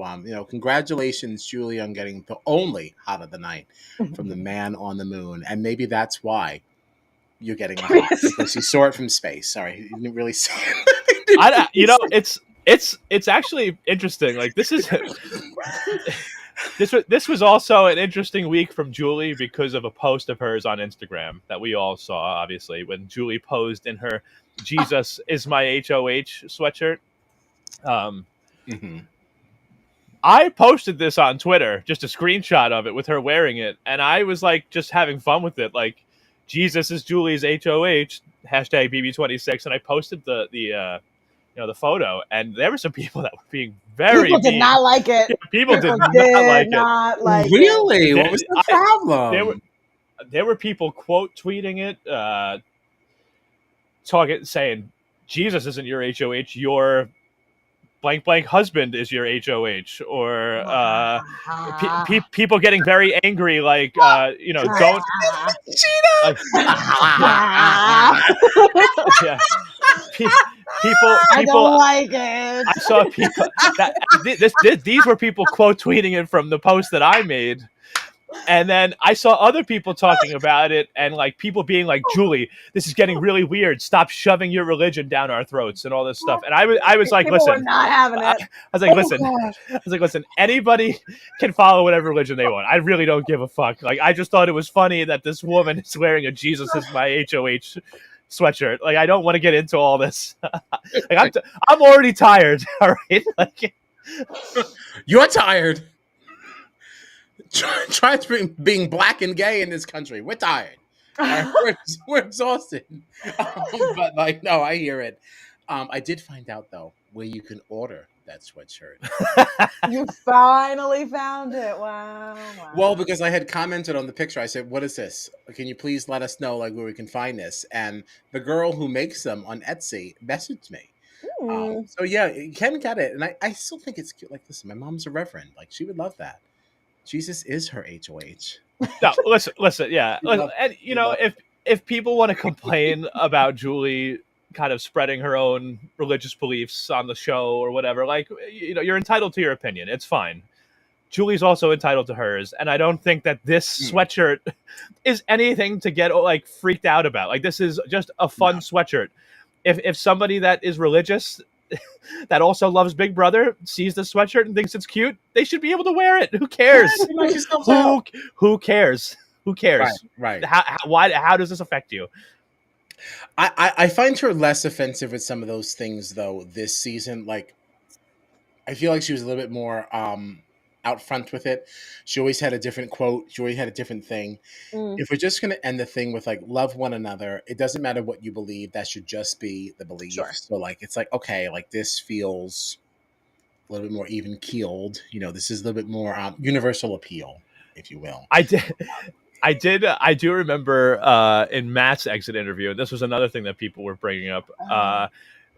congratulations, Julie, on getting the only hot of the night from the Man on the Moon. And maybe that's why you're getting a hot, because you saw it from space. Sorry, you didn't really see it. It's actually interesting. Like, this was also an interesting week from Julie because of a post of hers on Instagram that we all saw, obviously, when Julie posed in her Jesus is my HOH sweatshirt. I posted this on Twitter, just a screenshot of it with her wearing it, and I was like just having fun with it, like, Jesus is Julie's HOH, hashtag BB26, and I posted the photo, and there were some people that were being very people did not like it. People did not like it. Really? What was the problem? There were people quote tweeting it, saying, Jesus isn't your HOH, your blank blank husband is your HOH, or people getting very angry, like, don't people I don't like it. I saw people these were people quote tweeting it from the post that I made. And then I saw other people talking about it, and like people being like, Julie, this is getting really weird. Stop shoving your religion down our throats and all this stuff. And I was like, people listen, were not having it. I was like, listen, anybody can follow whatever religion they want. I really don't give a fuck. Like, I just thought it was funny that this woman is wearing a Jesus is my HOH sweatshirt. Like, I don't want to get into all this. Like, I'm already tired. All right, like, you're tired. Try being black and gay in this country. We're tired. We're exhausted. But like, no, I hear it. I did find out though where you can order that sweatshirt. You finally found it. Wow. Well, because I had commented on the picture, I said, "What is this? Can you please let us know like where we can find this?" And the girl who makes them on Etsy messaged me. So yeah, you can get it, and I still think it's cute. Like, listen, my mom's a reverend. Like, she would love that. Jesus is her HOH. No, listen, yeah. And if people want to complain about Julie kind of spreading her own religious beliefs on the show or whatever, like, you're entitled to your opinion. It's fine. Julie's also entitled to hers, and I don't think that this sweatshirt is anything to get like freaked out about. Like, this is just a fun sweatshirt. If somebody that is religious that also loves Big Brother sees the sweatshirt and thinks it's cute, they should be able to wear it. Who cares? Who cares? Who cares? Right. How does this affect you? I find her less offensive with some of those things though this season. Like, I feel like she was a little bit more out front with it. She always had a different quote. She always had a different thing. Mm, If we're just going to end the thing with like love one another, it doesn't matter what you believe. That should just be the belief. sure. So like it's like okay, like this feels a little bit more even keeled. You know, this is a little bit more universal appeal, if you will. I did. I do remember in Matt's exit interview, and this was another thing that people were bringing up.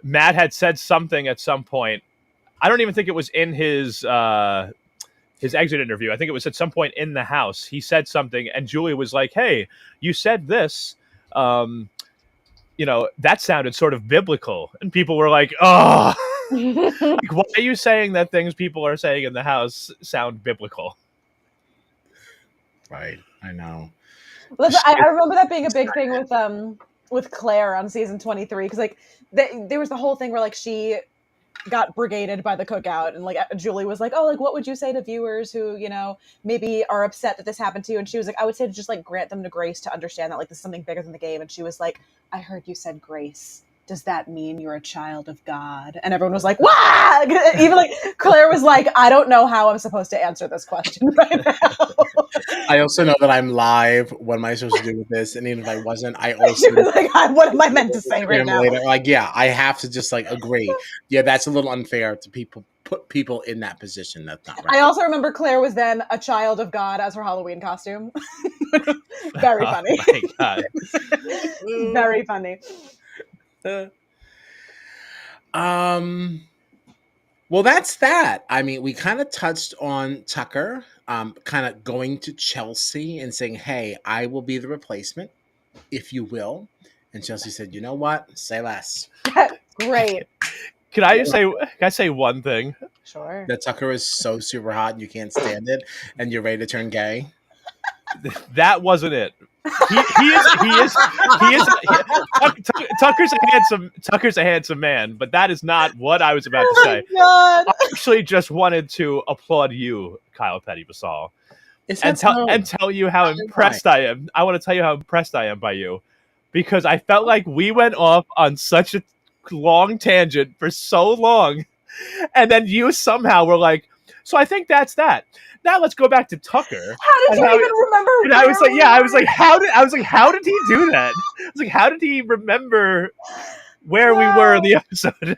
Matt had said something at some point. I don't even think it was in his exit interview. I think it was at some point in the house. He said something, and Julie was like, "Hey, you said this. That sounded sort of biblical." And people were like, "Oh, like, why are you saying that things people are saying in the house sound biblical?" Right. I know. Listen, I remember that being a big thing with Claire on season 23 because like there was the whole thing where like she got brigaded by the cookout and like Julie was like, oh, like what would you say to viewers who maybe are upset that this happened to you? And she was like, I would say to just like grant them the grace to understand that like this is something bigger than the game. And she was like, I heard you said grace. Does that mean you're a child of God? And everyone was like, "Wah!" Even like Claire was like, I don't know how I'm supposed to answer this question right now. I also know that I'm live. What am I supposed to do with this? And even if I wasn't, I also She was like, what am I meant to say right now? later. Like, yeah, I have to just like agree. Yeah, that's a little unfair to put people in that position. That's not right. I also remember Claire was then a child of God as her Halloween costume. Very funny. Oh my God. Very funny. Well, that's that. I mean, we kind of touched on Tucker kind of going to Chelsie and saying, hey, I will be the replacement, if you will. And Chelsie said, you know what? Say less. Great. Can I say one thing? Sure. That Tucker is so super hot and you can't stand it and you're ready to turn gay. That wasn't it. Tucker's a handsome man, but that is not what I was about to say. God. I actually just wanted to applaud you, Kyle Petty Basal, and tell you how impressed I am. I want to tell you how impressed I am by you, because I felt like we went off on such a long tangent for so long, and then you somehow were like, so I think that's that. Now let's go back to Tucker. How did you even remember? And I was like, how did he do that? I was like, how did he remember where we were in the episode?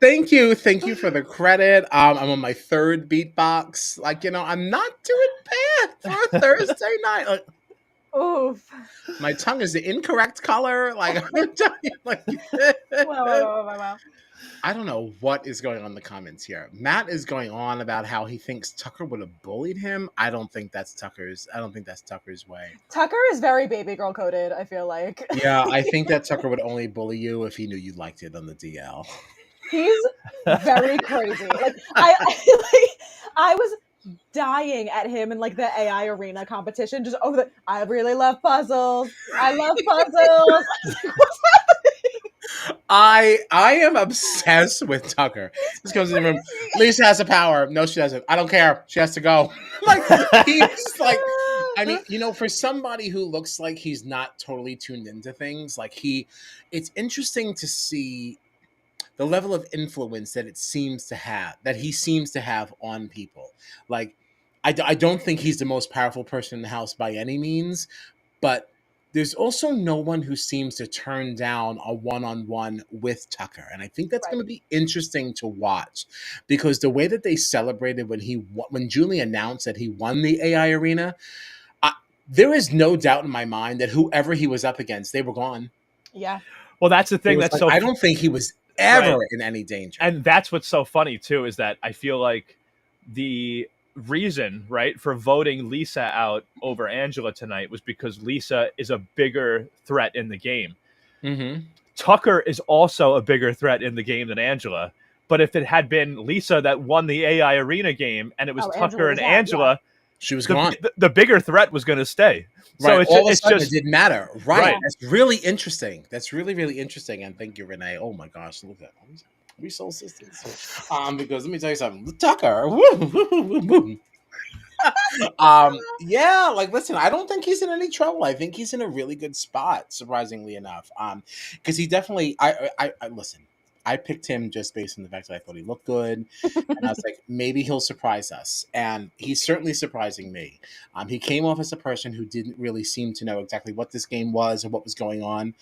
Thank you for the credit. I'm on my third beatbox. Like, I'm not doing bad for a Thursday night. Like, oof. My tongue is the incorrect color. Like, I'm telling you, like, wow. I don't know what is going on in the comments here. Matt is going on about how he thinks Tucker would have bullied him. I don't think that's Tucker's way. Tucker is very baby girl coded, I feel like. Yeah, I think that Tucker would only bully you if he knew you liked it on the DL. He's very crazy. Like I was dying at him in like the AI arena competition, just over I really love puzzles. I love puzzles. What's happening? I am obsessed with Tucker. This goes in the room. Lisa has the power. No, she doesn't. I don't care. She has to go. Like, he's like, I mean, for somebody who looks like he's not totally tuned into things, like it's interesting to see the level of influence that he seems to have on people. Like, I don't think he's the most powerful person in the house by any means, but there's also no one who seems to turn down a one-on-one with Tucker. And I think that's going to be interesting to watch, because the way that they celebrated when Julie announced that he won the AI arena, there is no doubt in my mind that whoever he was up against, they were gone. Yeah. Well, that's the thing. That's I don't think he was ever in any danger. And that's what's so funny too, is that I feel like the reason, right, for voting Lisa out over Angela tonight was because Lisa is a bigger threat in the game. Mm-hmm. Tucker is also a bigger threat in the game than Angela. But if it had been Lisa that won the AI arena game and it was Tucker and Angela, she was gone. The bigger threat was going to stay. Right. So it didn't matter. Right. That's really interesting. That's really, really interesting. And thank you, Renee. Oh my gosh, look at that. We soul sisters. Because let me tell you something. Tucker. Yeah, like listen, I don't think he's in any trouble. I think he's in a really good spot, surprisingly enough. Because he definitely I listen. I picked him just based on the fact that I thought he looked good, and I was like, maybe he'll surprise us, and he's certainly surprising me. He came off as a person who didn't really seem to know exactly what this game was or what was going on.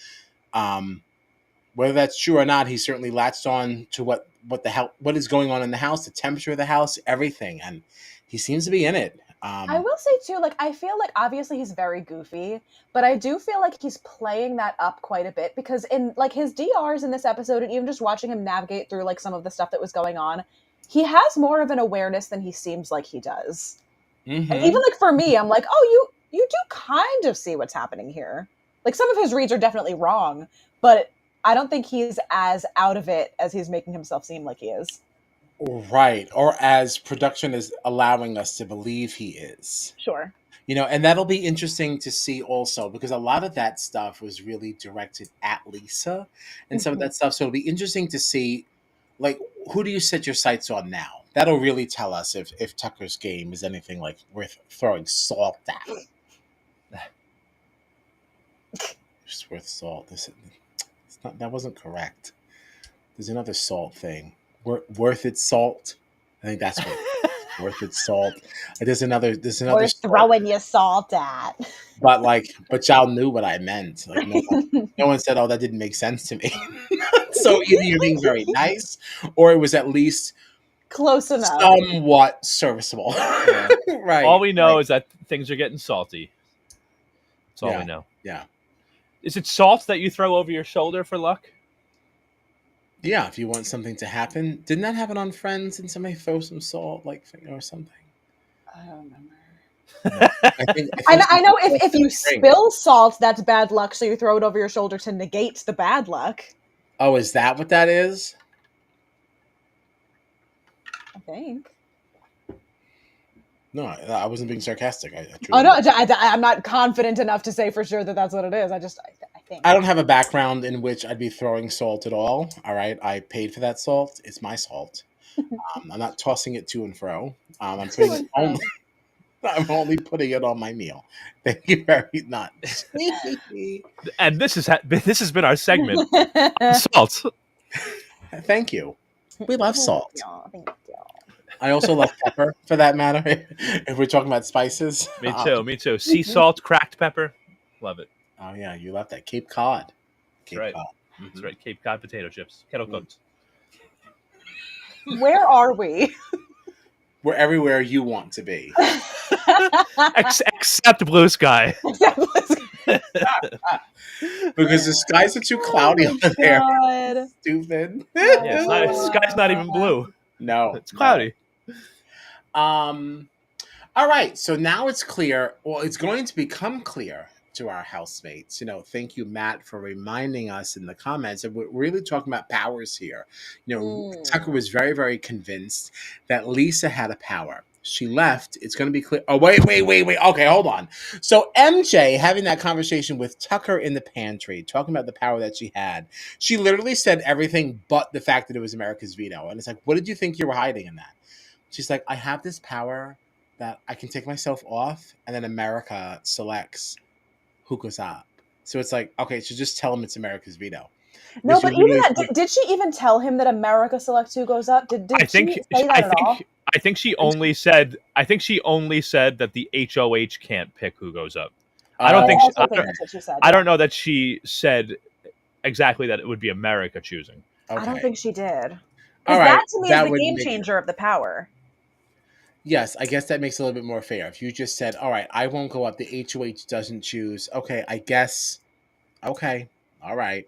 Whether that's true or not, he certainly latched on to what what is going on in the house, the temperature of the house, everything, and he seems to be in it. I will say too, like, I feel like obviously he's very goofy, but I do feel like he's playing that up quite a bit, because in like his DRs in this episode, and even just watching him navigate through like some of the stuff that was going on, he has more of an awareness than he seems like he does. Mm-hmm. And even like for me, I'm like, oh, you do kind of see what's happening here. Like, some of his reads are definitely wrong, but I don't think he's as out of it as he's making himself seem like he is. Right, or as production is allowing us to believe he is. Sure. And that'll be interesting to see also, because a lot of that stuff was really directed at Lisa and some of that stuff. So it'll be interesting to see, like, who do you set your sights on now? That'll really tell us if Tucker's game is anything like worth throwing salt at. Just worth salt. That wasn't correct. There's another salt thing. Worth its salt. I think that's what worth its salt. There's another Worth throwing your salt at. But y'all knew what I meant. Like, no one said, "Oh, that didn't make sense to me." So either you're being very nice, or it was at least close enough, somewhat serviceable. Yeah. Right. All we know is that things are getting salty. That's all we know. Yeah. Is it salt that you throw over your shoulder for luck? Yeah, if you want something to happen. Didn't that happen on Friends? And somebody throw some salt, or something? I don't remember. I know if you spill salt, that's bad luck, so you throw it over your shoulder to negate the bad luck. Oh, is that what that is? I think. No, I wasn't being sarcastic. I'm not confident enough to say for sure that that's what it is. I think. I don't have a background in which I'd be throwing salt at all. All right, I paid for that salt. It's my salt. I'm not tossing it to and fro. I'm only putting it on my meal. Thank you very much. And this has been our segment on salt. Thank you. We love salt. Thank you. I also love pepper, for that matter. If we're talking about spices. Me too. Sea salt, cracked pepper. Love it. Oh, yeah. You love that. Cape Cod. That's right. That's right. Cape Cod potato chips. Kettle cooked. Where are we? We're everywhere you want to be. Except blue sky. Because the skies are too cloudy over there. Stupid. Yeah, the sky's not even blue. No. It's cloudy. All right. So now it's clear. Well, it's going to become clear to our housemates. Thank you, Matt, for reminding us in the comments that we're really talking about powers here. Tucker was very, very convinced that Lisa had a power. She left. It's going to be clear. Oh, wait. Okay, hold on. So MJ having that conversation with Tucker in the pantry, talking about the power that she had. She literally said everything but the fact that it was America's veto. And it's like, what did you think you were hiding in that? She's like, I have this power that I can take myself off, and then America selects who goes up. So it's like, okay, so just tell him it's America's veto. No, but even that, did she even tell him that America selects who goes up? Did she say that at all? I think she only said that the HOH can't pick who goes up. I don't think that's what she said. I don't know that she said exactly that it would be America choosing. Okay. I don't think she did. Because that to me is the game changer of the power. Yes, I guess that makes it a little bit more fair. If you just said, all right, I won't go up, the HOH doesn't choose. Okay, I guess. Okay, all right.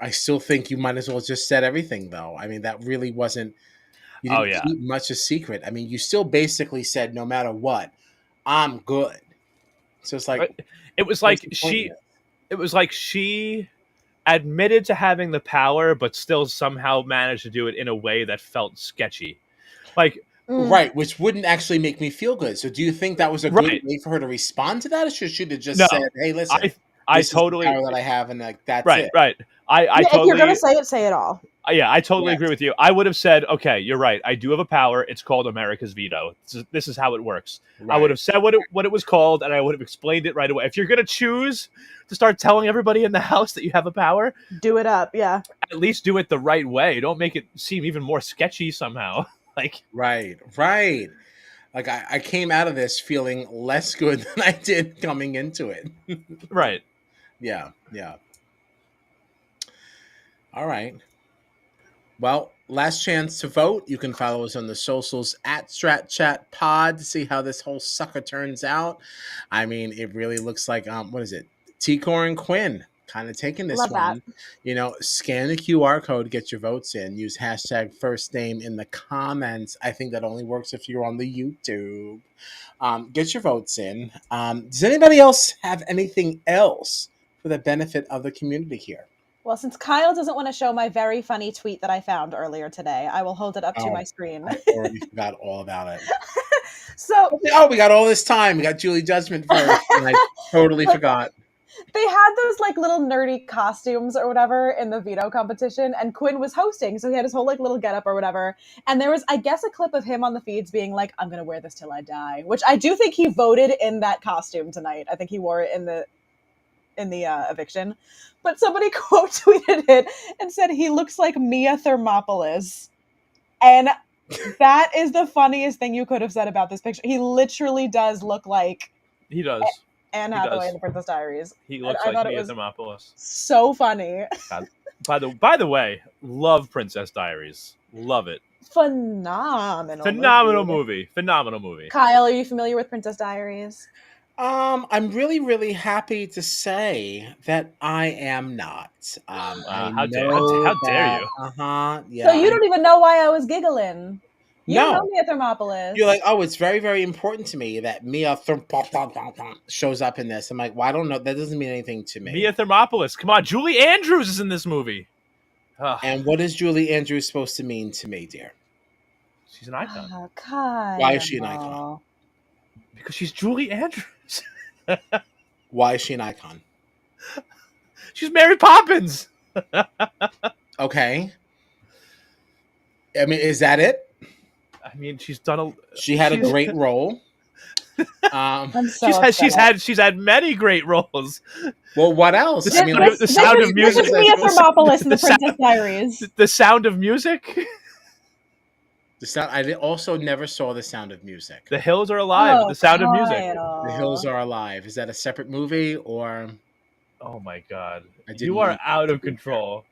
I still think you might as well just said everything, though. I mean, that really wasn't. You didn't keep much a secret. I mean, you still basically said, no matter what, I'm good. So it's like it was like she admitted to having the power, but still somehow managed to do it in a way that felt sketchy. Right, which wouldn't actually make me feel good. So do you think that was a good way for her to respond to that, or should have just said, hey, listen? this is the power that I have, and like that's it. Right. I Yeah, totally. if you're gonna say it all. Yeah, I totally Yes. agree with you. I would have said, okay, you're right. I do have a power. It's called America's veto. This is how it works. I would Right. have said what it was called, and I would have explained it right away. If you're gonna choose to start telling everybody in the house that you have a power, Do it up, yeah. at least do it the right way. Don't make it seem even more sketchy somehow. Like, Right. Like I came out of this feeling less good than I did coming into it. right. Yeah. All right. Well, last chance to vote. You can follow us on the socials at Strat Chat Pod to see how this whole sucker turns out. I mean, it really looks like what is it? T-Core and Quinn kind of taking this Love that. one. Scan the QR code, get your votes in. Use hashtag first name in the comments. I think that only works if you're on the YouTube. Get your votes in. Does anybody else have anything else for the benefit of the community here? Well, since Kyle doesn't want to show my very funny tweet that I found earlier today, I will hold it up to my screen. I already forgot all about it. So, we got all this time. We got Julie Judgment first, and I totally forgot. they had those like little nerdy costumes or whatever in the veto competition, and Quinn was hosting, so he had his whole like little getup or whatever. And there was, I guess, a clip of him on the feeds being like, "I'm gonna wear this till I die," which I do think he voted in that costume tonight. I think he wore it in the eviction. But somebody quote tweeted it and said he looks like Mia Thermopolis. And that is the funniest thing you could have said about this picture. He literally does look like He does. Anne Hathaway in The Princess Diaries. He looks I like thought Mia it was Thermopolis. so funny. By the way, love Princess Diaries. Love it. Phenomenal movie. Phenomenal movie. Kyle, are you familiar with Princess Diaries? I'm really, really happy to say that I am not. How dare you? Yeah. So you don't even know why I was giggling. You No. know Mia Thermopolis. You're like, oh, it's very, very important to me that Mia shows up in this. I'm like, well, I don't know. That doesn't mean anything to me. Mia Thermopolis. Come on, Julie Andrews is in this movie. And what is Julie Andrews supposed to mean to me, dear? She's an icon. Kyle. Why is she an icon? Because she's Julie Andrews. Why is she an icon? She's Mary Poppins. Okay. I mean, is that it? I mean, she had a great role. She's had many great roles. Well, what else? The Sound of Music. This is Mia Thermopolis in The Princess Diaries. The Sound of Music. I also never saw The Sound of Music. The Hills Are Alive. The Sound of Music. The Hills Are Alive. Is that a separate movie or? Oh my God! You are out of control.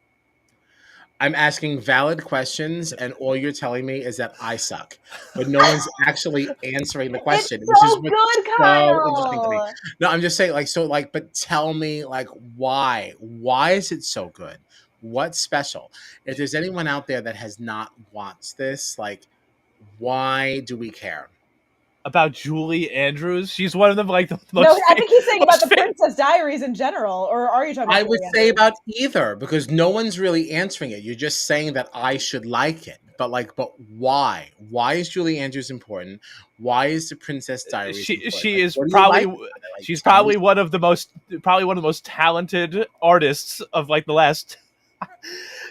I'm asking valid questions, and all you're telling me is that I suck. But no one's actually answering the question. It's so good, Kyle. So interesting to me. No, I'm just saying, but tell me, why? Why is it so good? What's special? If there's anyone out there that has not watched this, why do we care? About Julie Andrews? She's one of them, the most. No, I think he's saying about the Princess Diaries in general, or are you talking about? I would say about either, because no one's really answering it. You're just saying that I should like it, but why? Why is Julie Andrews important? Why is the Princess Diaries? She is probably she's probably one of the most talented artists of the last.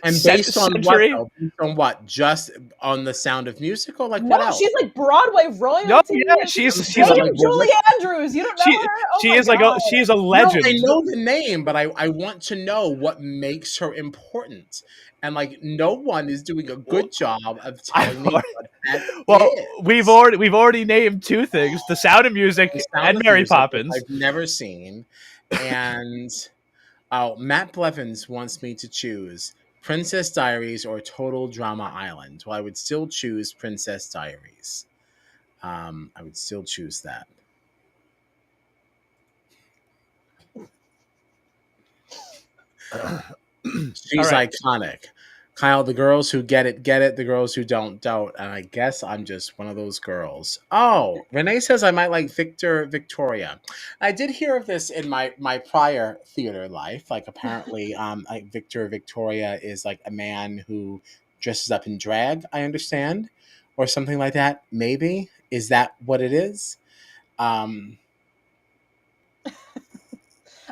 And based on century? What? Based on what? Just on The Sound of Music, or what else? She's Broadway royalty. No, yeah, she's Julie Andrews. You don't know her? She's a legend. No, I know the name, but I want to know what makes her important. And no one is doing a good job of telling me what that is. we've already named two things: The Sound of Music and Mary Poppins. I've never seen. And Matt Blevins wants me to choose Princess Diaries or Total Drama Island. Well, I would still choose Princess Diaries. I would still choose that. She's iconic. Kyle, the girls who get it, the girls who don't. And I guess I'm just one of those girls. Oh, Renee says I might like Victoria. I did hear of this in my prior theater life. Apparently, Victoria is a man who dresses up in drag, I understand, or something like that. Maybe. Is that what it is?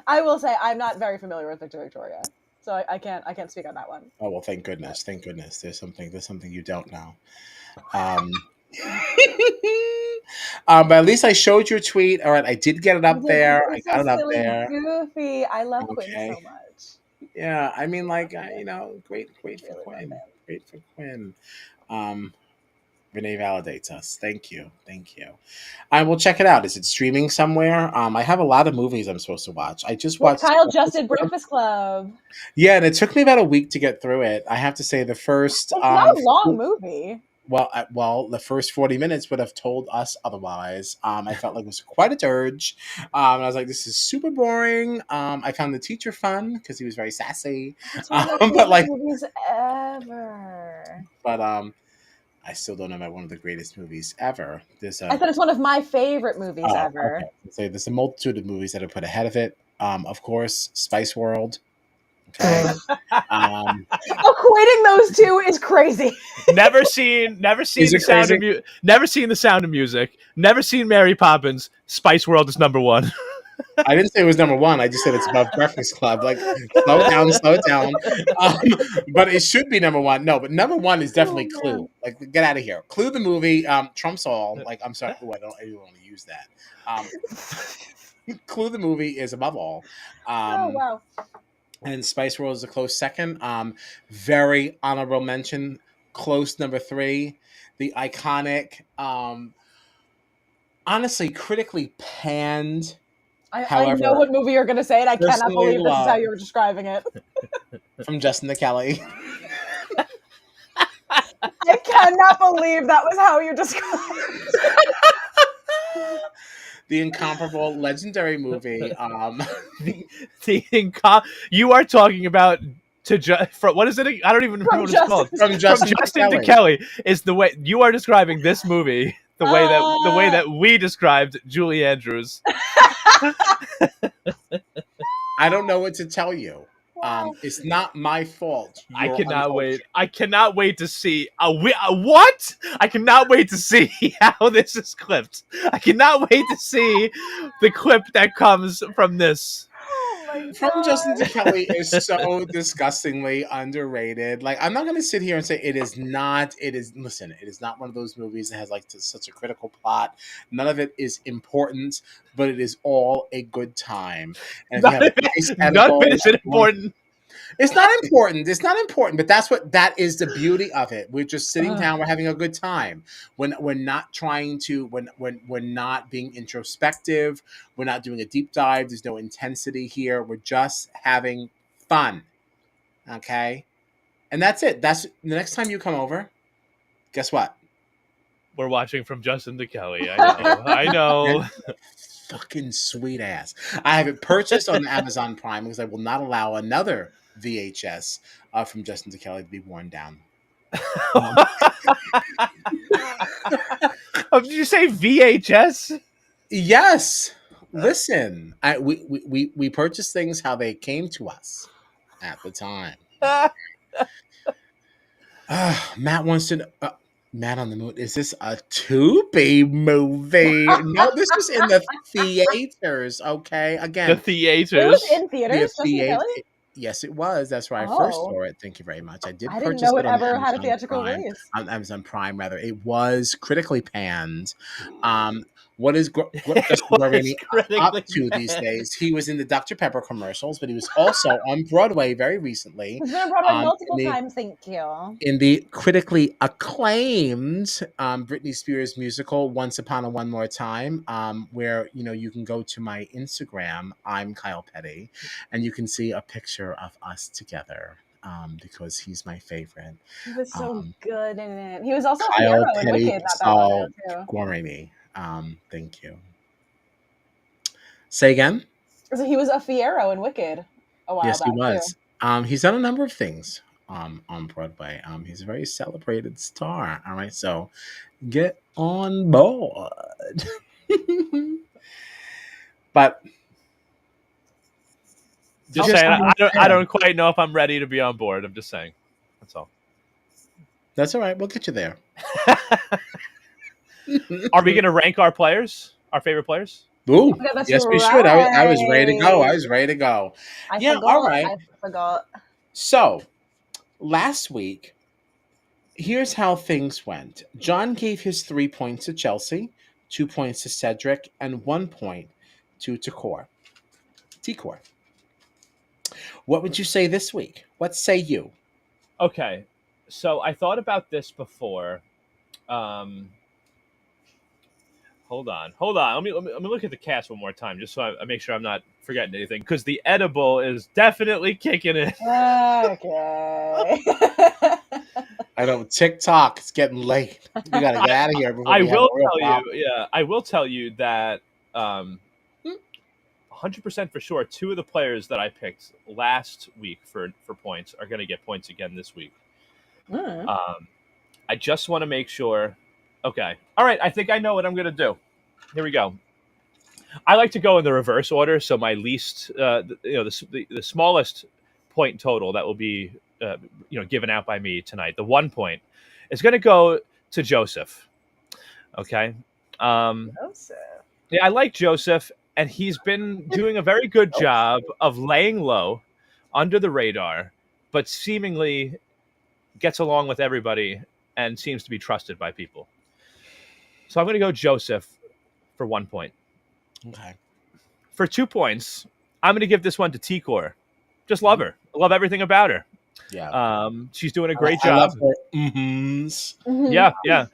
I will say I'm not very familiar with Victoria, so I can't speak on that one. Oh well, thank goodness. Thank goodness. There's something you don't know. Um, but at least I showed your tweet. All right, I did get it You up did, because there. it I was got so it up silly, there. goofy. I love Quinn Okay. so much. Yeah, I mean, like, great for Really love Quinn. him. Great for Quinn. Um, Renee validates us. Thank you. Thank you. I will check it out. Is it streaming somewhere? I have a lot of movies I'm supposed to watch. I just Well, watched. Kyle just did Breakfast Club. Yeah, and it took me about a week to get through it. I have to say, the first It's not a long movie. the first 40 minutes would have told us otherwise. I felt like it was quite a dirge. I was like, this is super boring. I found the teacher fun because he was very sassy. It's one of my But favorite like, movies ever. but I still don't know about one of the greatest movies ever. There's I said it's one of my favorite movies ever. okay. So there's a multitude of movies that are put ahead of it. Of course, Spice World. Okay. Equating those two is crazy. Never seen the sound of never seen the Sound of Music. Never seen Mary Poppins. Spice World is number one. I didn't say it was number one. I just said it's above Breakfast Club. Like, slow it down. But it should be number one. No, but number one is definitely Clue. Like, get out of here. Clue the movie trumps all. Like, I'm sorry. I don't want to use that. Clue the movie is above all. Oh wow. And Spice World is a close second. Very honorable mention. Close number 3. The iconic, honestly, critically panned. I know what movie you're going to say, and I cannot believe this is how you were describing it. From Justin to Kelly. I cannot believe that was how you described it. The incomparable, legendary movie. You are talking about what is it? I don't even remember what it's called. From Justin to Kelly is the way you are describing this movie. The way that we described Julie Andrews. I don't know what to tell you. Wow. It's not my fault. I cannot wait. I cannot wait to see what? I cannot wait to see how this is clipped. I cannot wait to see the clip that comes from this. From Justin to Kelly is so disgustingly underrated. Like, I'm not going to sit here and say it is not. It is not one of those movies that has like such a critical plot. None of it is important, but it is all a good time. And none of it is important. It's not important. It's not important, but that is the beauty of it. We're just sitting down. We're having a good time. When we're not trying to, when we're not being introspective. We're not doing a deep dive. There's no intensity here. We're just having fun. Okay, and that's it. That's the next time you come over. Guess what? We're watching From Justin to Kelly. I know. Fucking sweet ass. I have it purchased on Amazon Prime because I will not allow another VHS from Justin to Kelly to be worn down. Did you say VHS? Yes. Listen, we purchase things how they came to us at the time. Matt wants to know, Man on the Moon, is this a Tubi movie? No, this was in the theaters, okay? Again. The theaters. It was in theaters, Yes, it was. That's where I first saw it. Thank you very much. I didn't purchase know it ever had a theatrical release. On Amazon Prime, rather. It was critically panned. What is Justin Guarini up to these days? He was in the Dr. Pepper commercials, but he was also on Broadway very recently. He's been on Broadway multiple times, thank you. In the critically acclaimed Britney Spears musical, Once Upon a One More Time, where, you can go to my Instagram, I'm Kyle Petty, and you can see a picture of us together. Because he's my favorite. He was so good in it. He was also Kyle a hero in Wicked not that long ago, too. Guarini. Thank you. Say again? So he was a Fiero in Wicked a while back. Yes, he was. He's done a number of things on Broadway. He's a very celebrated star. All right, so get on board. But just saying, I don't quite know if I'm ready to be on board. I'm just saying. That's all. That's all right. We'll get you there. Are we going to rank our players? Our favorite players? Ooh, Oh my God, that's yes, we should. I was ready to go. I right. was ready to go. I Yeah, all forgot. right. I forgot. So last week, here's how things went. John gave his 3 points to Chelsie, 2 points to Cedric, and 1 point to Tikor. Tikor. What would you say this week? What say you? Okay, so I thought about this before. Um, hold on. Let me look at the cast one more time, just so I make sure I'm not forgetting anything. Because the edible is definitely kicking in. Okay. I know TikTok. It's getting late. We got to get out of here before I we have a will real tell you, problem. yeah, I will tell you that 100% for sure, two of the players that I picked last week for points are going to get points again this week. Mm. I just want to make sure. Okay, all right. I think I know what I'm going to do. Here we go. I like to go in the reverse order, so my least, the smallest point total that will be, given out by me tonight, the 1 point, is going to go to Joseph. Okay. Joseph. Yeah, I like Joseph, and he's been doing a very good job of laying low, under the radar, but seemingly gets along with everybody and seems to be trusted by people. So I'm going to go Joseph for 1 point. Okay. For 2 points, I'm going to give this one to Tikor. Just love her. I love everything about her. Yeah. She's doing a great I love job. her. Mm-hms. Yeah, yeah.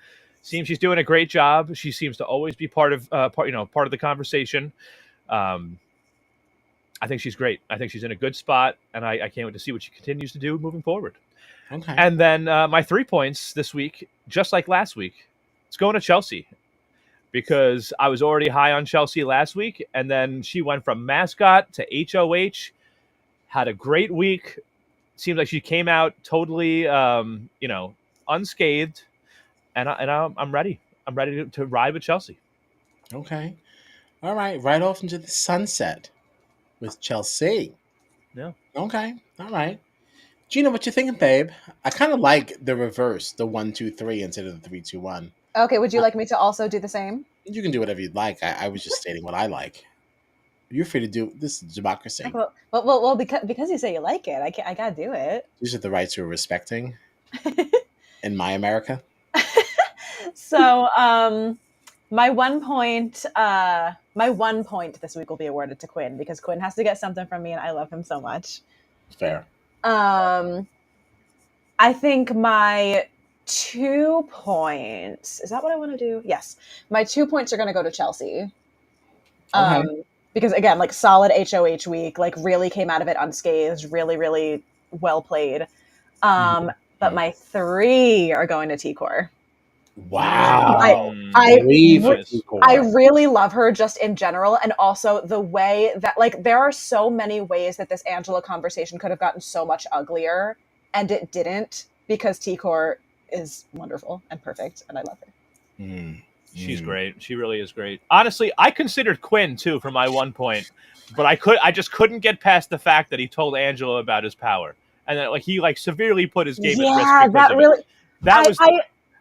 Seems she's doing a great job. She seems to always be part of the conversation. Um, I think she's great. I think she's in a good spot, and I can't wait to see what she continues to do moving forward. Okay. And then my 3 points this week, just like last week, it's going to Chelsie, because I was already high on Chelsie last week, and then she went from mascot to HOH, had a great week. Seems like she came out totally, unscathed, and I'm ready. I'm ready to ride with Chelsie. Okay. All right. Right off into the sunset with Chelsea. Yeah. Okay. All right. Gina, what you thinking, babe? I kind of like the reverse, the 1-2-3 instead of the 3-2-1. Okay, would you like me to also do the same? You can do whatever you'd like. I was just stating what I like. You're free to do this is democracy. Well, because you say you like it, I gotta do it. These are the rights we're respecting in my America. So, my 1 point, this week will be awarded to Quinn because Quinn has to get something from me, and I love him so much. Fair. I think my 2 points. Is that what I want to do? Yes, my 2 points are going to go to Chelsie. Okay. Because again, like solid HOH week, like really came out of it unscathed, really, really well played. But my 3 are going to Tikor. Wow. I Nice. really love her just in general, and also the way that, like, there are so many ways that this Angela conversation could have gotten so much uglier, and it didn't, because Tikor is wonderful and perfect, and I love her. She's great. She really is great. Honestly, I considered Quinn too for my 1 point, but I just couldn't get past the fact that he told Angela about his power, and that he severely put his game at risk because that of really. it. That was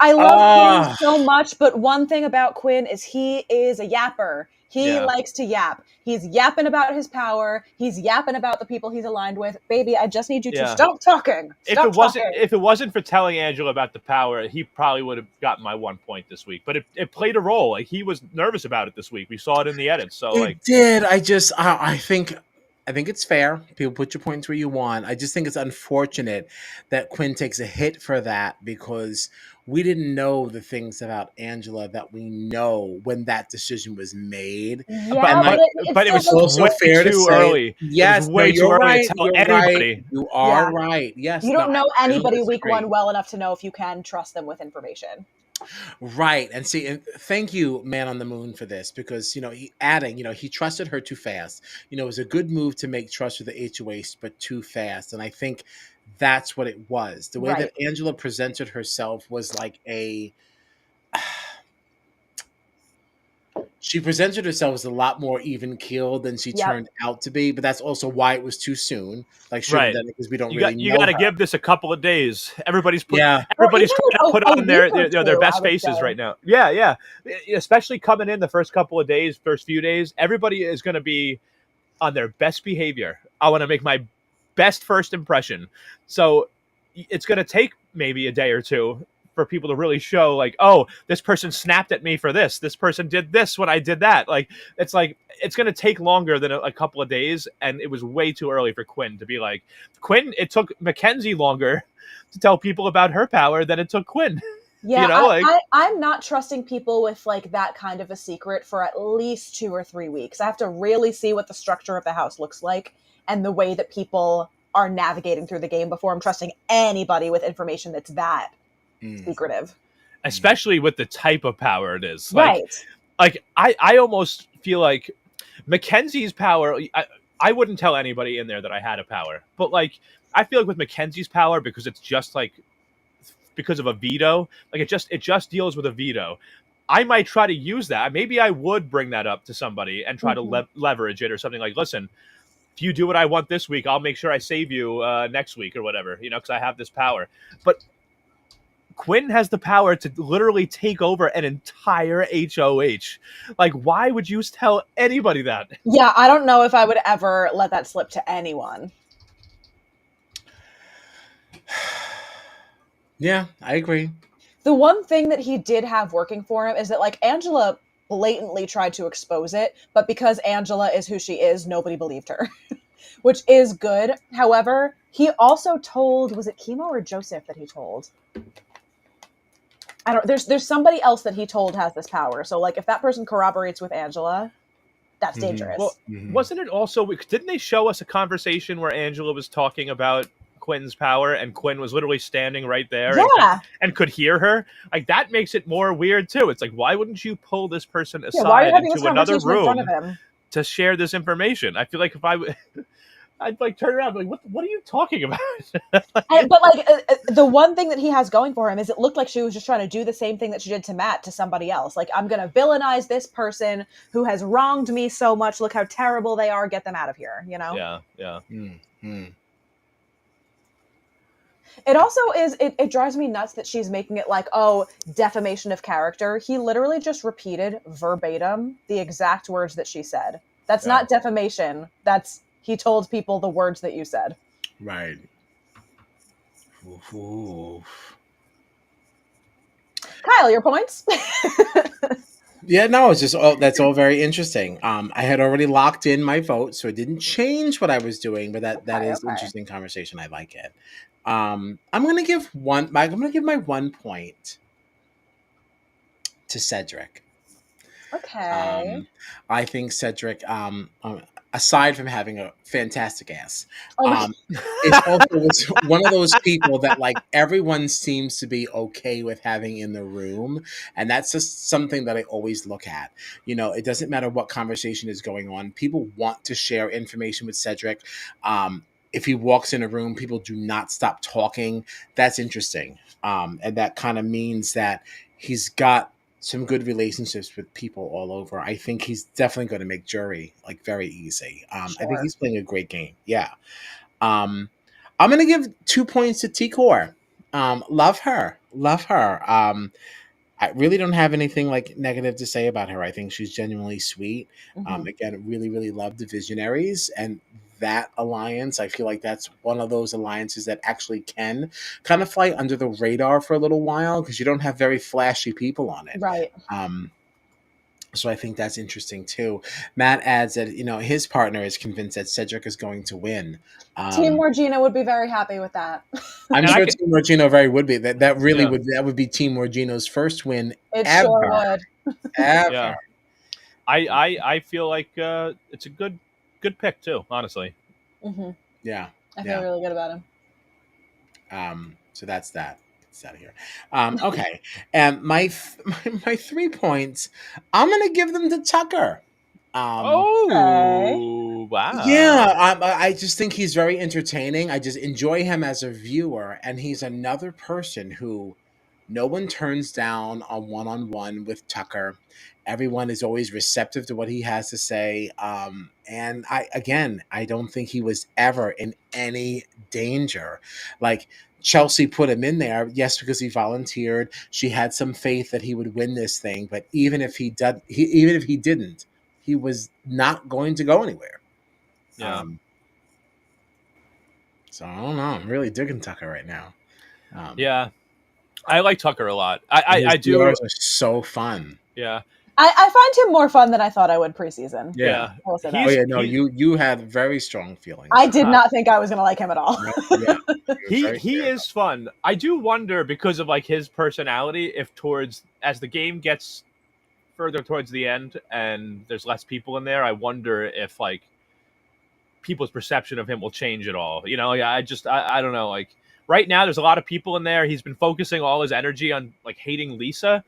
I love Quinn so much, but one thing about Quinn is he is a yapper. He likes to yap. He's yapping about his power. He's yapping about the people he's aligned with. Baby, I just need you to stop talking. If it wasn't for telling Angela about the power, he probably would have gotten my 1 point this week. But it played a role. Like, he was nervous about it this week. We saw it in the edits. So it did. I think it's fair. People put your points where you want. I just think it's unfortunate that Quinn takes a hit for that, because we didn't know the things about Angela that we know when that decision was made. Yeah, but it was also fair to too say. early. Yes, it was way too early to tell anybody. Right. You are right. Yes, you don't know anybody week disagree. 1 well enough to know if you can trust them with information. Right. And see, and thank you, Man on the Moon, for this, because, he trusted her too fast. It was a good move to make trust with the HOH, but too fast. And I think that's what it was. The way that Angela presented herself was like She presented herself as a lot more even keeled than she Yep. turned out to be, but that's also why it was too soon. Like she Right. done it because we don't You really you know got to her. give this a couple of days. Everybody's Yeah. Or everybody's even trying to like put a on week or their two, I best would faces say. right now. Yeah. Especially coming in the first couple of days, first few days, everybody is going to be on their best behavior. I want to make my best first impression. So it's going to take maybe a day or two for people to really show like, oh, this person snapped at me for this. This person did this when I did that. Like it's going to take longer than a couple of days, and it was way too early for Quinn to be like Quinn. It took Mackenzie longer to tell people about her power than it took Quinn. Yeah, You know, like I'm not trusting people with like that kind of a secret for at least 2 or 3 weeks. I have to really see what the structure of the house looks like and the way that people are navigating through the game before I'm trusting anybody with information that's that secretive. especially with the type of power it is. Right. Like I almost feel like Mackenzie's power. I wouldn't tell anybody in there that I had a power, but like I feel like with Mackenzie's power, because it's just like because of a veto, like it just deals with a veto. I might try to use that. Maybe I would bring that up to somebody and try to leverage it or something like, listen, if you do what I want this week, I'll make sure I save you next week or whatever, you know, because I have this power. But Quinn has the power to literally take over an entire HOH. Like, why would you tell anybody that? Yeah, I don't know if I would ever let that slip to anyone. Yeah, I agree. The one thing that he did have working for him is that like Angela blatantly tried to expose it, but because Angela is who she is, nobody believed her, which is good. However, he also told, was it Chemo or Joseph that he told? I don't, there's somebody else that he told has this power. So like if that person corroborates with Angela, that's dangerous. Well, wasn't it also, didn't they show us a conversation where Angela was talking about Quinn's power and Quinn was literally standing right there and could hear her? Like that makes it more weird too. It's like, why wouldn't you pull this person aside into another room to share this information? I feel like if I'd like turn around and be like, what are you talking about? But like the one thing that he has going for him is it looked like she was just trying to do the same thing that she did to Matt to somebody else. Like, I'm going to villainize this person who has wronged me so much. Look how terrible they are. Get them out of here, you know? Yeah. It also is, it drives me nuts that she's making it like, oh, defamation of character. He literally just repeated verbatim the exact words that she said. That's not defamation. That's, he told people the words that you said. Right. Kyle, your points? Yeah, no, it's just that's all very interesting. I had already locked in my vote, so it didn't change what I was doing, but that is interesting conversation. I like it. I'm gonna give my 1 point to Cedric. Okay. I think Cedric, aside from having a fantastic ass, is also one of those people that like everyone seems to be okay with having in the room, and that's just something that I always look at. You know, it doesn't matter what conversation is going on; people want to share information with Cedric. If he walks in a room, people do not stop talking. That's interesting, and that kind of means that he's got some good relationships with people all over. I think he's definitely going to make jury like very easy. I think he's playing a great game. Yeah. I'm going to give 2 points to T-Core. Love her. I really don't have anything like negative to say about her. I think she's genuinely sweet. Again, really, really love the Visionaries, and that alliance, I feel like that's one of those alliances that actually can kind of fly under the radar for a little while because you don't have very flashy people on it. Right. So I think that's interesting too. Matt adds that, you know, his partner is convinced that Cedric is going to win. Team Morgina would be very happy with that. I'm sure Team Morgino very would be. That really would be Team Morgino's first win ever. Sure would. Ever. Yeah. I feel like it's a good pick too, honestly. Yeah. I feel really good about him. So that's that. It's out of here. Okay. And my 3 points, I'm gonna give them to Tucker. Wow. Yeah, I just think he's very entertaining. I just enjoy him as a viewer, and he's another person who no one turns down on one-on-one with Tucker. Everyone is always receptive to what he has to say. And I don't think he was ever in any danger. Like, Chelsie put him in there, yes, because he volunteered. She had some faith that he would win this thing, but even if even if he didn't, he was not going to go anywhere. Yeah. So I don't know. I'm really digging Tucker right now. Yeah. I like Tucker a lot. I do. DRs are so fun. Yeah. I find him more fun than I thought I would preseason. Yeah. I will say that. He's- Oh yeah, no, you had very strong feelings. I did not think I was going to like him at all. Yeah, he is fun. I do wonder, because of like his personality, if as the game gets further towards the end and there's less people in there, I wonder if like people's perception of him will change at all. You know, I don't know. Like right now, there's a lot of people in there. He's been focusing all his energy on like hating Lisa,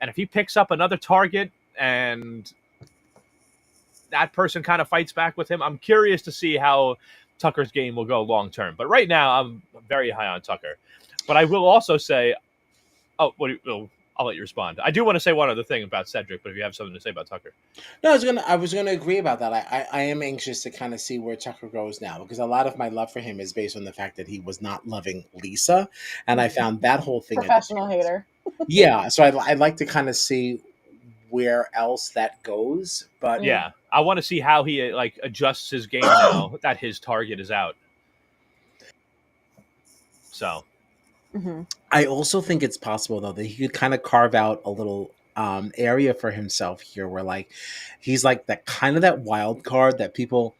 and if he picks up another target and that person kind of fights back with him, I'm curious to see how Tucker's game will go long term. But right now, I'm very high on Tucker. But I will also say, I'll let you respond. I do want to say one other thing about Cedric, but if you have something to say about Tucker. No, I was gonna agree about that. I am anxious to kind of see where Tucker goes now, because a lot of my love for him is based on the fact that he was not loving Lisa, and I found that whole thing Professional hater. Yeah, so I'd like to kind of see where else that goes, but Yeah, I want to see how he like adjusts his game now that his target is out. So I also think it's possible though that he could kind of carve out a little area for himself here, where like he's like that wild card that people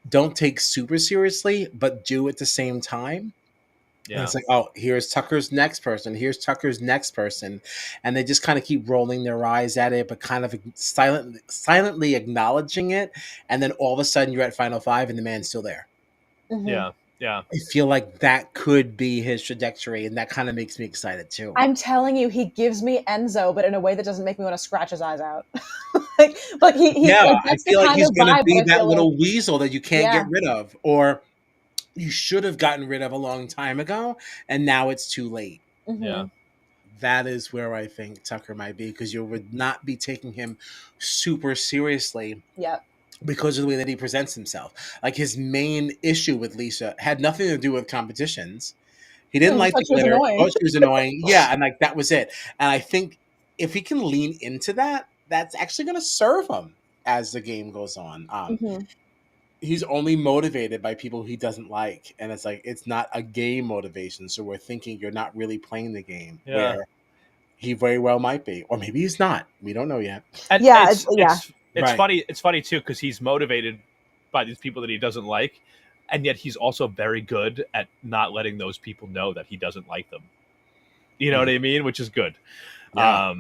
don't take super seriously but do at the same time. And yeah, it's like, oh, here's Tucker's next person. Here's Tucker's next person. And they just kind of keep rolling their eyes at it, but kind of silently acknowledging it. And then all of a sudden you're at Final Five and the man's still there. yeah. I feel like that could be his trajectory. And that kind of makes me excited too. I'm telling you, he gives me Enzo, but in a way that doesn't make me want to scratch his eyes out. like he Yeah, like, I feel like he's going to be that little like, weasel that you can't get rid of, or you should have gotten rid of a long time ago, and now it's too late. Yeah. That is where I think Tucker might be, because you would not be taking him super seriously. Yep. Because of the way that he presents himself. Like, his main issue with Lisa had nothing to do with competitions. He didn't like the glitter. Oh, she was annoying. Yeah, and like that was it. And I think if he can lean into that, that's actually going to serve him as the game goes on. He's only motivated by people he doesn't like, and it's like it's not a game motivation. So we're thinking you're not really playing the game, where he very well might be, or maybe he's not. We don't know yet. And it's funny. It's funny too, because he's motivated by these people that he doesn't like, and yet he's also very good at not letting those people know that he doesn't like them. You know what I mean? Which is good. Yeah.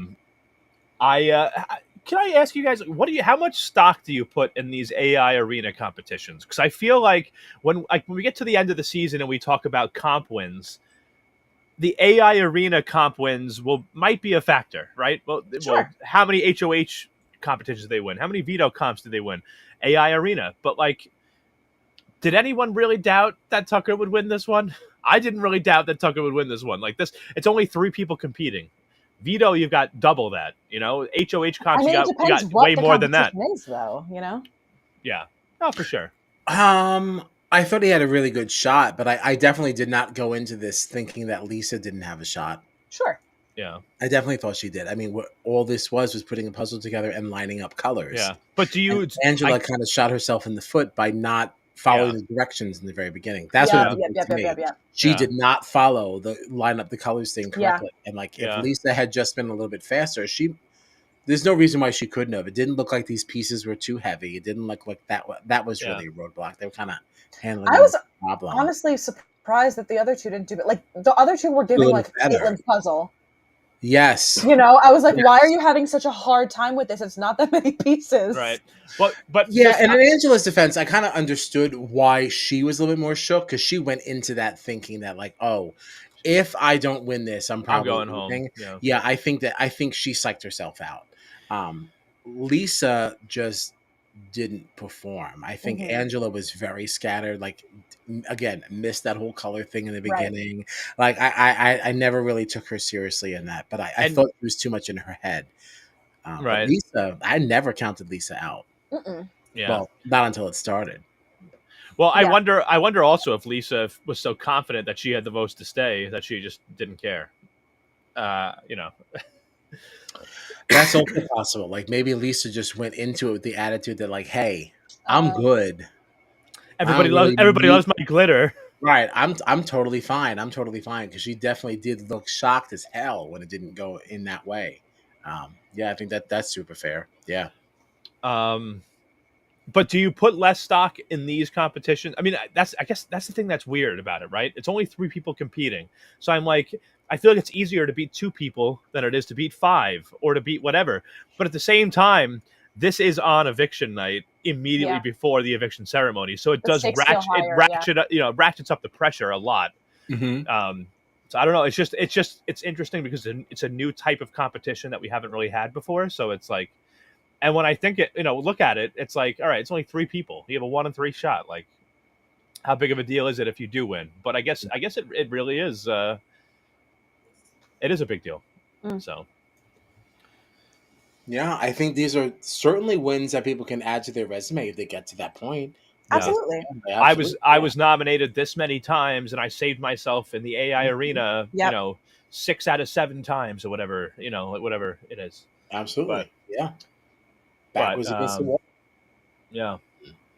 Can I ask you guys, how much stock do you put in these AI arena competitions? Because I feel like when we get to the end of the season and we talk about comp wins, the AI arena comp wins might be a factor, right? Well, how many HOH competitions did they win? How many veto comps did they win? AI arena. But like, did anyone really doubt that Tucker would win this one? I didn't really doubt that Tucker would win this one. Like this, it's only 3 people competing. Veto, you've got double that. You know, HOH comps, you got way more than that. Is, though, you know? Yeah, no, for sure. I thought he had a really good shot, but I definitely did not go into this thinking that Lisa didn't have a shot. Sure. Yeah, I definitely thought she did. I mean, what all this was putting a puzzle together and lining up colors. Yeah, but Angela kind of shot herself in the foot by not following the directions in the very beginning. That's what it was. She did not follow line up the colors thing correctly. And like, if Lisa had just been a little bit faster, there's no reason why she couldn't have. It didn't look like these pieces were too heavy. It didn't look like that was really a roadblock. They were kind of handling the problem. Honestly surprised that the other two didn't do it. Like, the other two were giving like Caitlin's puzzle. Yes. You know, I was like, why are you having such a hard time with this? It's not that many pieces. Right. But yeah, and in Angela's defense, I kind of understood why she was a little bit more shook, because she went into that thinking that like, oh, if I don't win this, I'm probably going home. Yeah, I think she psyched herself out. Lisa just didn't perform. I think Angela was very scattered. Like, again, missed that whole color thing in the beginning. Like, I never really took her seriously in that, but I thought it was too much in her head. But Right. Lisa, I never counted Lisa out. Yeah. Well, not until it started. Well, I Yeah. wonder also if Lisa was so confident that she had the votes to stay that she just didn't care. You know. That's also possible. Like maybe Lisa just went into it with the attitude that, like, hey, I'm Uh, good. I Everybody don't really loves need my glitter. right. I'm totally fine. I'm totally fine because she definitely did look shocked as hell when it didn't go in that way. Yeah, I think that's super fair. Yeah. Um, but do you put less stock in these competitions? I mean, I guess that's the thing that's weird about it, right? It's only 3 people competing, so I'm like, I feel like it's easier to beat 2 people than it is to beat 5 or to beat whatever. But at the same time, this is on eviction night immediately Yeah. before the eviction ceremony, so it The does stakes feel higher, yeah. ratchets up the pressure a lot. Mm-hmm. So I don't know. It's interesting because it's a new type of competition that we haven't really had before. So it's like, and when I think it, look at it, it's like, all right, it's only 3 people. You have a 1 in 3 shot. Like, how big of a deal is it if you do win? But I guess it really is. It is a big deal. So Yeah, I think these are certainly wins that people can add to their resume if they get to that point. yeah. Absolutely. Yeah, I was nominated this many times, and I saved myself in the AI arena. Yep. 6 out of 7 times, or whatever. Whatever it is. absolutely. Yeah. But Backwards against the wall. yeah.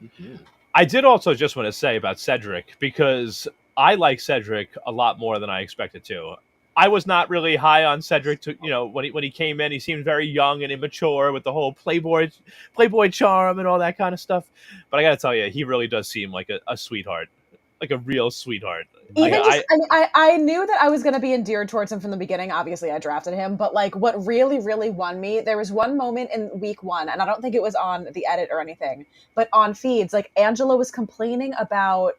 Mm-hmm. I did also just want to say about Cedric, because I like Cedric a lot more than I expected to. I was not really high on Cedric. When he came in, he seemed very young and immature with the whole playboy charm and all that kind of stuff. But I got to tell you, he really does seem like a sweetheart, like a real sweetheart. Even I knew that I was going to be endeared towards him from the beginning. Obviously, I drafted him, but like what really, really won me, there was one moment in week 1, and I don't think it was on the edit or anything, but on feeds, like Angela was complaining about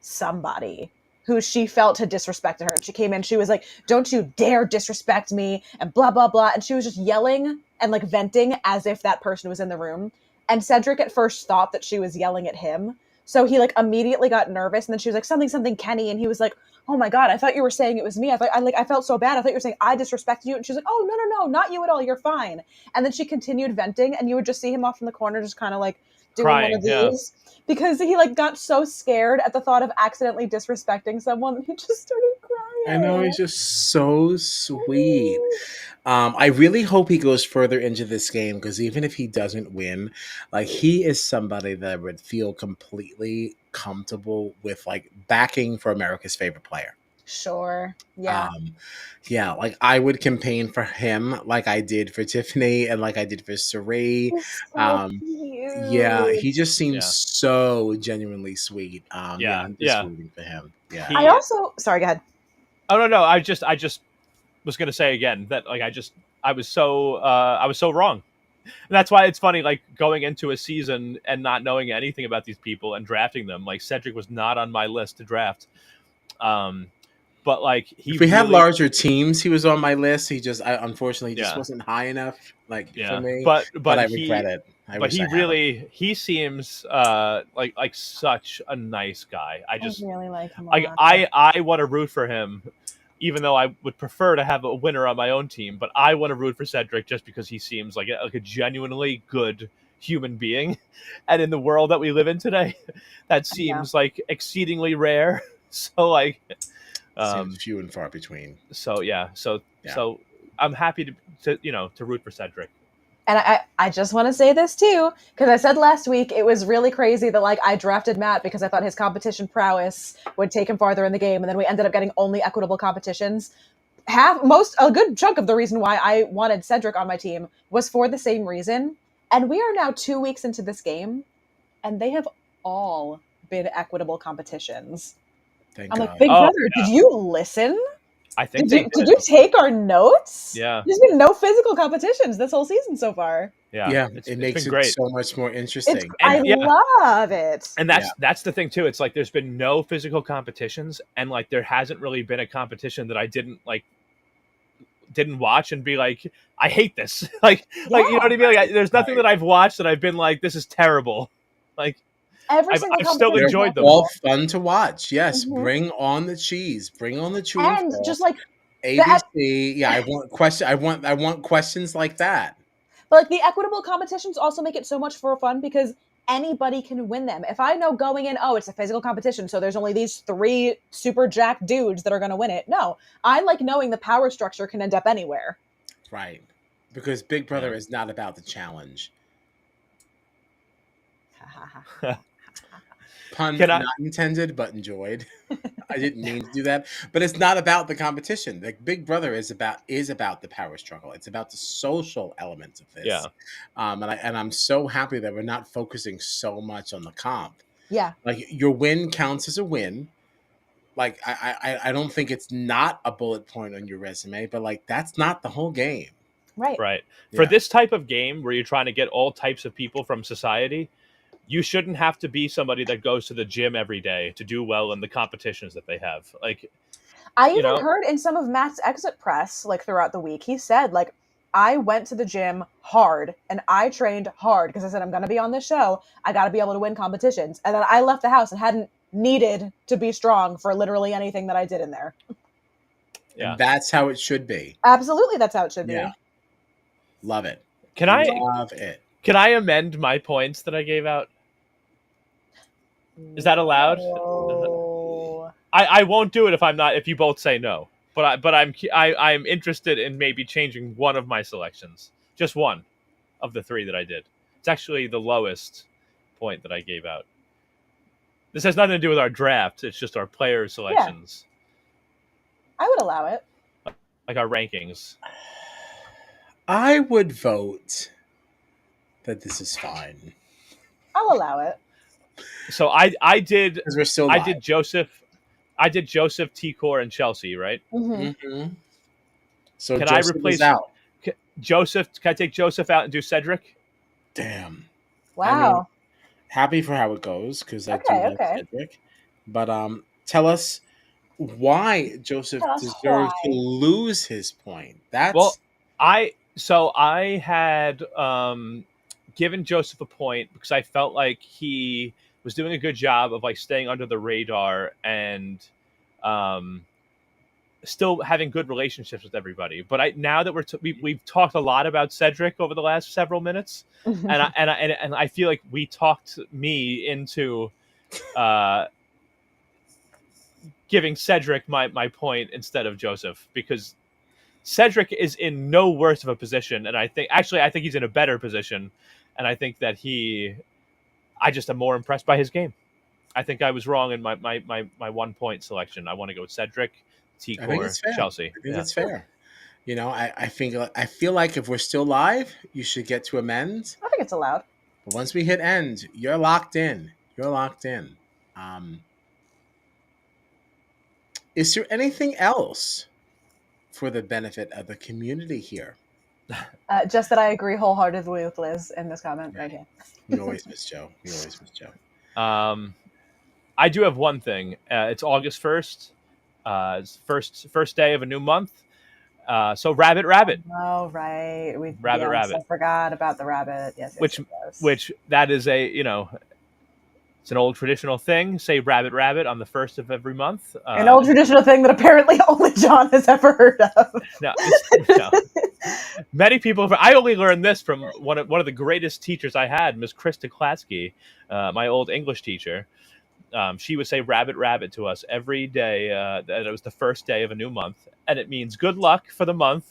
somebody who she felt had disrespected her. And she came in, she was like, "Don't you dare disrespect me," and blah, blah, blah. And she was just yelling and like venting as if that person was in the room. And Cedric at first thought that she was yelling at him. So he like immediately got nervous, and then she was like, something Kenny, and he was like, "Oh my God, I thought you were saying it was me. I felt so bad. I thought you were saying I disrespected you." And she's like, "Oh, no, not you at all. You're fine." And then she continued venting, and you would just see him off in the corner, just kind of like doing Crying, one of these. Yeah. Because he like got so scared at the thought of accidentally disrespecting someone that he just started crying. I know, he's just so sweet. I really hope he goes further into this game, because even if he doesn't win, like, he is somebody that I would feel completely comfortable with, like, backing for America's favorite player. Sure. Yeah. Yeah, like I would campaign for him like I did for Tiffany and like I did for Saray. So cute. Yeah, he just seems Yeah. so genuinely sweet. Yeah, I'm just Yeah. rooting for him. Yeah. I also, sorry, go ahead. Oh no, I just was gonna say again that like I was so wrong. And that's why it's funny, like going into a season and not knowing anything about these people and drafting them. Like Cedric was not on my list to draft. But like if we had larger teams, he was on my list. He just, unfortunately, just wasn't high enough, like for me. But I regret it. He seems like such a nice guy. I really like him. I want to root for him, even though I would prefer to have a winner on my own team. But I want to root for Cedric just because he seems like a genuinely good human being, and in the world that we live in today, that seems like exceedingly rare. So like. Seems few and far between. So I'm happy to root for Cedric. And I just want to say this too, because I said last week it was really crazy that like I drafted Matt because I thought his competition prowess would take him farther in the game, and then we ended up getting only equitable competitions. A good chunk of the reason why I wanted Cedric on my team was for the same reason. And we are now 2 weeks into this game, and they have all been equitable competitions. Thank I'm God. like, Big Brother, did you listen? I think did you take our notes? Yeah. There's been no physical competitions this whole season so far. Yeah, it makes it great. So much more interesting. I love it. And that's the thing too. It's like there's been no physical competitions, and like there hasn't really been a competition that I didn't watch and be like, I hate this. like you know what I mean? Like there's nothing that I've watched that I've been like, this is terrible. Like I've still enjoyed them. All fun to watch. Yes, bring on the cheese. Bring on the cheese. And just like ABC. Yeah, I want questions like that. But like the equitable competitions also make it so much more fun because anybody can win them. If I know going in, oh, it's a physical competition, so there's only these 3 super jacked dudes that are going to win it. No, I like knowing the power structure can end up anywhere. Right. Because Big Brother is not about the challenge. Pun not intended, but enjoyed. I didn't mean to do that, but it's not about the competition. Like Big Brother is about the power struggle. It's about the social elements of this. Yeah. And I'm so happy that we're not focusing so much on the comp. Yeah. Like your win counts as a win. Like I don't think it's not a bullet point on your resume, but like that's not the whole game. Right. Right. Yeah. For this type of game where you're trying to get all types of people from society, you shouldn't have to be somebody that goes to the gym every day to do well in the competitions that they have. Like, I even heard in some of Matt's exit press, like throughout the week, he said, like, I went to the gym hard and I trained hard because I said, I'm going to be on this show. I got to be able to win competitions. And then I left the house and hadn't needed to be strong for literally anything that I did in there. Yeah. And that's how it should be. Absolutely. That's how it should be. Love it. Love it. Can I amend my points that I gave out? Is that allowed? No. I won't do it if you both say no. But I'm interested in maybe changing one of my selections. Just one of the 3 that I did. It's actually the lowest point that I gave out. This has nothing to do with our draft. It's just our player selections. Yeah. I would allow it. Like our rankings. I would vote that this is fine. I'll allow it. So I did. Because we're still live. I did Joseph, T-Core, and Chelsie, right? Mm-hmm. So can Joseph I replace out? Joseph? Can I take Joseph out and do Cedric? Damn. Wow. I mean, happy for how it goes because I do like Cedric. But tell us why Joseph deserves to lose his point. I had given Joseph a point because I felt like he was doing a good job of like staying under the radar and still having good relationships with everybody. But now that we've talked a lot about Cedric over the last several minutes, and I feel like we talked me into giving Cedric my point instead of Joseph because Cedric is in no worse of a position, and I think he's in a better position, and I think that I just am more impressed by his game. I think I was wrong in my 1 point selection. I want to go with Cedric, T-Core, Chelsie. I think it's fair. You know, I feel like if we're still live, you should get to amend. I think it's allowed. But once we hit end, you're locked in. Is there anything else for the benefit of the community here? Just that I agree wholeheartedly with Liz in this comment. Right here. You always miss Joe. I do have one thing. It's August 1st. It's first day of a new month. So rabbit. Oh right, rabbit. I forgot about the rabbit. Yes. Which that is it's an old traditional thing. Say rabbit on the 1st of every month. An old traditional thing that apparently only John has ever heard of. No. Many people. I only learned this from one of the greatest teachers I had, Miss Krista Klatsky, my old English teacher. She would say rabbit to us every day. That it was the first day of a new month, and it means good luck for the month.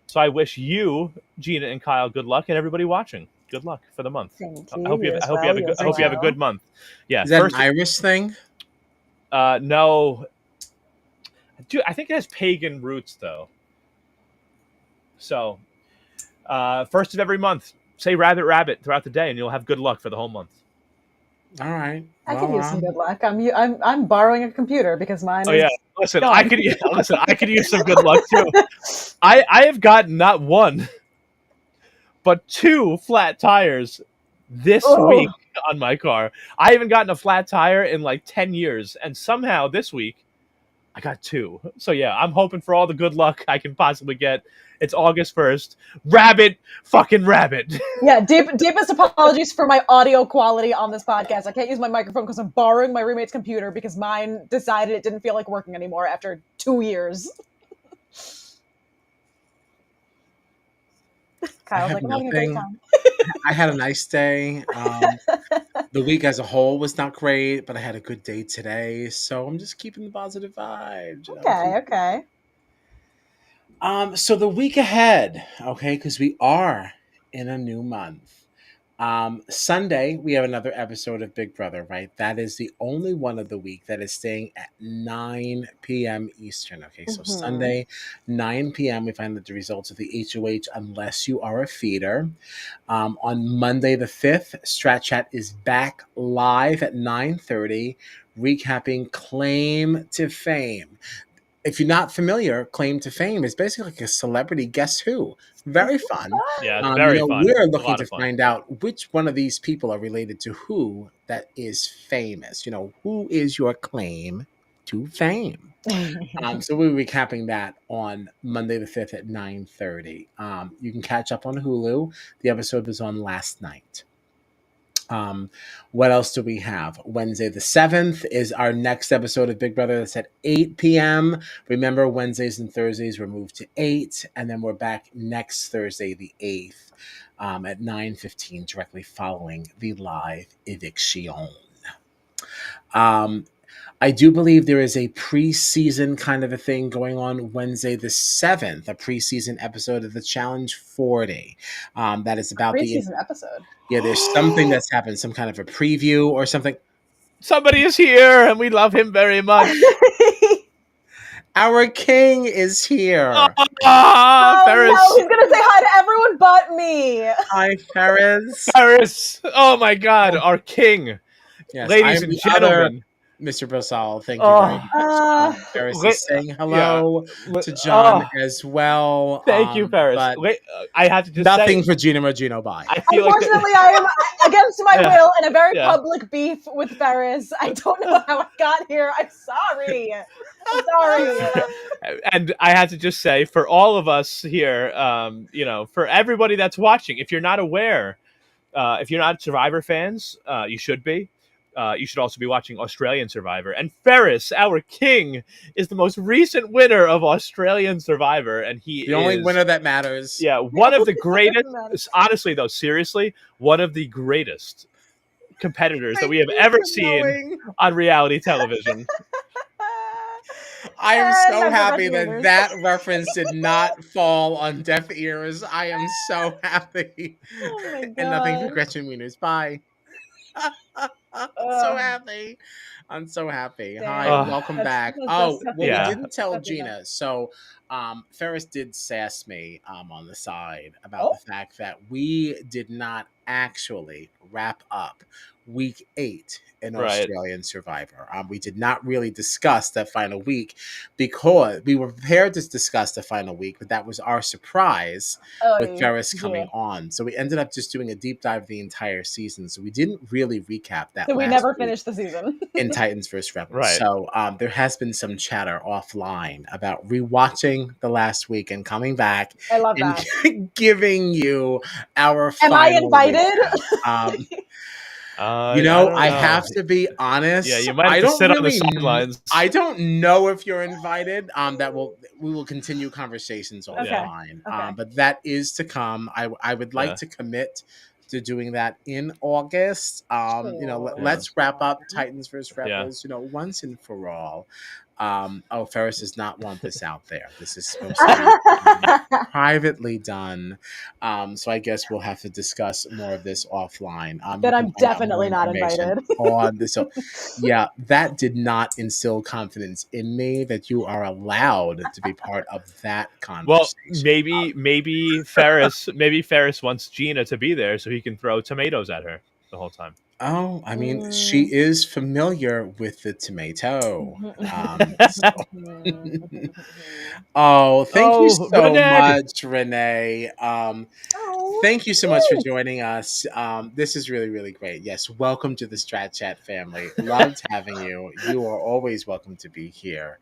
So I wish you, Gina and Kyle, good luck, and everybody watching, good luck for the month. I hope you have a good month. Yeah, is that an Irish thing? No, dude, I think it has pagan roots though. So, first of every month, say rabbit throughout the day, and you'll have good luck for the whole month. All right. I could use some good luck. I'm borrowing a computer because mine. Oh yeah, listen, I could use some good luck too. I have gotten not one, but 2 flat tires this week on my car. I haven't gotten a flat tire in like 10 years, and somehow this week I got 2. So yeah, I'm hoping for all the good luck I can possibly get. It's August 1st. Rabbit. Yeah, deepest apologies for my audio quality on this podcast. I can't use my microphone because I'm borrowing my roommate's computer because mine decided it didn't feel like working anymore after 2 years. Kyle's like, I'm having a great time. I had a nice day. The week as a whole was not great, but I had a good day today, so I'm just keeping the positive vibes. Okay. So the week ahead, okay, because we are in a new month. Sunday, we have another episode of Big Brother, right? That is the only one of the week that is staying at 9 p.m. Eastern. Okay, so Sunday, 9 p.m., we find out the results of the HOH unless you are a feeder. On Monday the 5th, Strat Chat is back live at 9:30, recapping Claim to Fame. If you're not familiar, Claim to Fame is basically like a celebrity Guess Who. Very fun. Yeah, it's very fun. We're A looking lot to of fun. find out which one of these people are related to who that is famous. Who is your claim to fame? So we're recapping that on Monday the 5th at 9:30. You can catch up on Hulu. The episode was on last night. What else do we have? Wednesday the 7th is our next episode of Big Brother. That's at 8 p.m. Remember, Wednesdays and Thursdays were moved to 8, and then we're back next Thursday the 8th at 9:15, directly following the live eviction. I do believe there is a preseason kind of a thing going on Wednesday the 7th, a preseason episode of the Challenge 40. That is about preseason episode. Yeah, there's something that's happened, some kind of a preview or something. Somebody is here, and we love him very much. Our king is here. Ferris. No, he's gonna say hi to everyone but me. Hi, Ferris. Ferris. Oh my God, our king. Yes, ladies and gentlemen. Mr. Brosal, thank you very much. Ferris is saying hello to John as well. Thank you, Ferris. I have to just nothing say, for Gina Margino. Bye. Unfortunately, I am against my will in a very public beef with Ferris. I don't know how I got here. I'm sorry. And I have to just say, for all of us here, for everybody that's watching, if you're not aware, if you're not Survivor fans, you should be. You should also be watching Australian Survivor. And Ferris, our king, is the most recent winner of Australian Survivor. And he is the only winner that matters. Yeah, one of the greatest, honestly, though, seriously, one of the greatest competitors that we have ever seen on reality television. I am so happy that reference did not fall on deaf ears. I am so happy. And nothing for Gretchen Wieners. Bye. So happy. I'm so happy. Damn. Hi, welcome back. We didn't tell Gina. So Ferris did sass me on the side about the fact that we did not actually wrap up week 8 in Australian Survivor. We did not really discuss that final week because we were prepared to discuss the final week, but that was our surprise with Ferris coming on. So we ended up just doing a deep dive of the entire season. So we didn't really recap that. So we never finished the season in Titans vs. Rebels. So there has been some chatter offline about rewatching the last week and coming back. I love that. Giving you our final. Am I invited? I have to be honest. Yeah, you might have to sit on the sidelines. I don't know if you're invited. We will continue conversations offline. Okay. But that is to come. I would like to commit to doing that in August. Let's wrap up Titans vs. Rebels, once and for all. Ferris does not want this out there. This is supposed to be privately done. So I guess we'll have to discuss more of this offline. But I'm definitely not invited. On this. So, that did not instill confidence in me that you are allowed to be part of that conversation. Well, maybe Ferris wants Gina to be there so he can throw tomatoes at her the whole time. Oh, I mean, she is familiar with the tomato. Thank you so much, Renee. Thank you so much for joining us. This is really, really great. Yes, welcome to the Strat Chat family. Loved having you. You are always welcome to be here.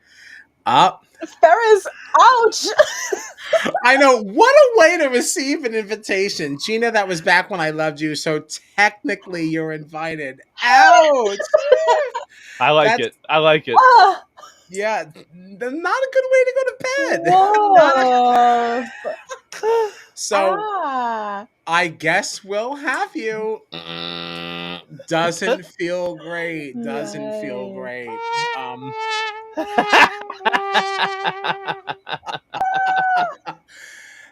Ferris, ouch! I know. What a way to receive an invitation. Gina, that was back when I loved you, so technically you're invited. Ouch! I like it. Yeah, not a good way to go to bed. Whoa. So Ah. I guess we'll have you. Doesn't feel great. Doesn't feel Yay. great.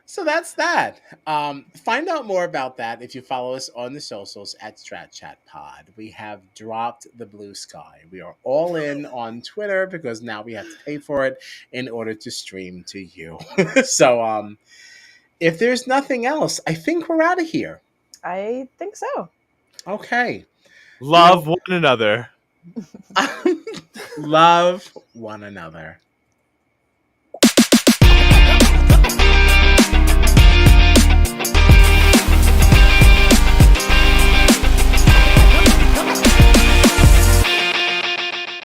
So that's that. Find out more about that if you follow us on the socials at Strat Chat Pod. We have dropped the blue sky. We are all in on Twitter because now we have to pay for it in order to stream to you. So if there's nothing else, I think we're out of here. I think so. Okay. Love one another. Love one another.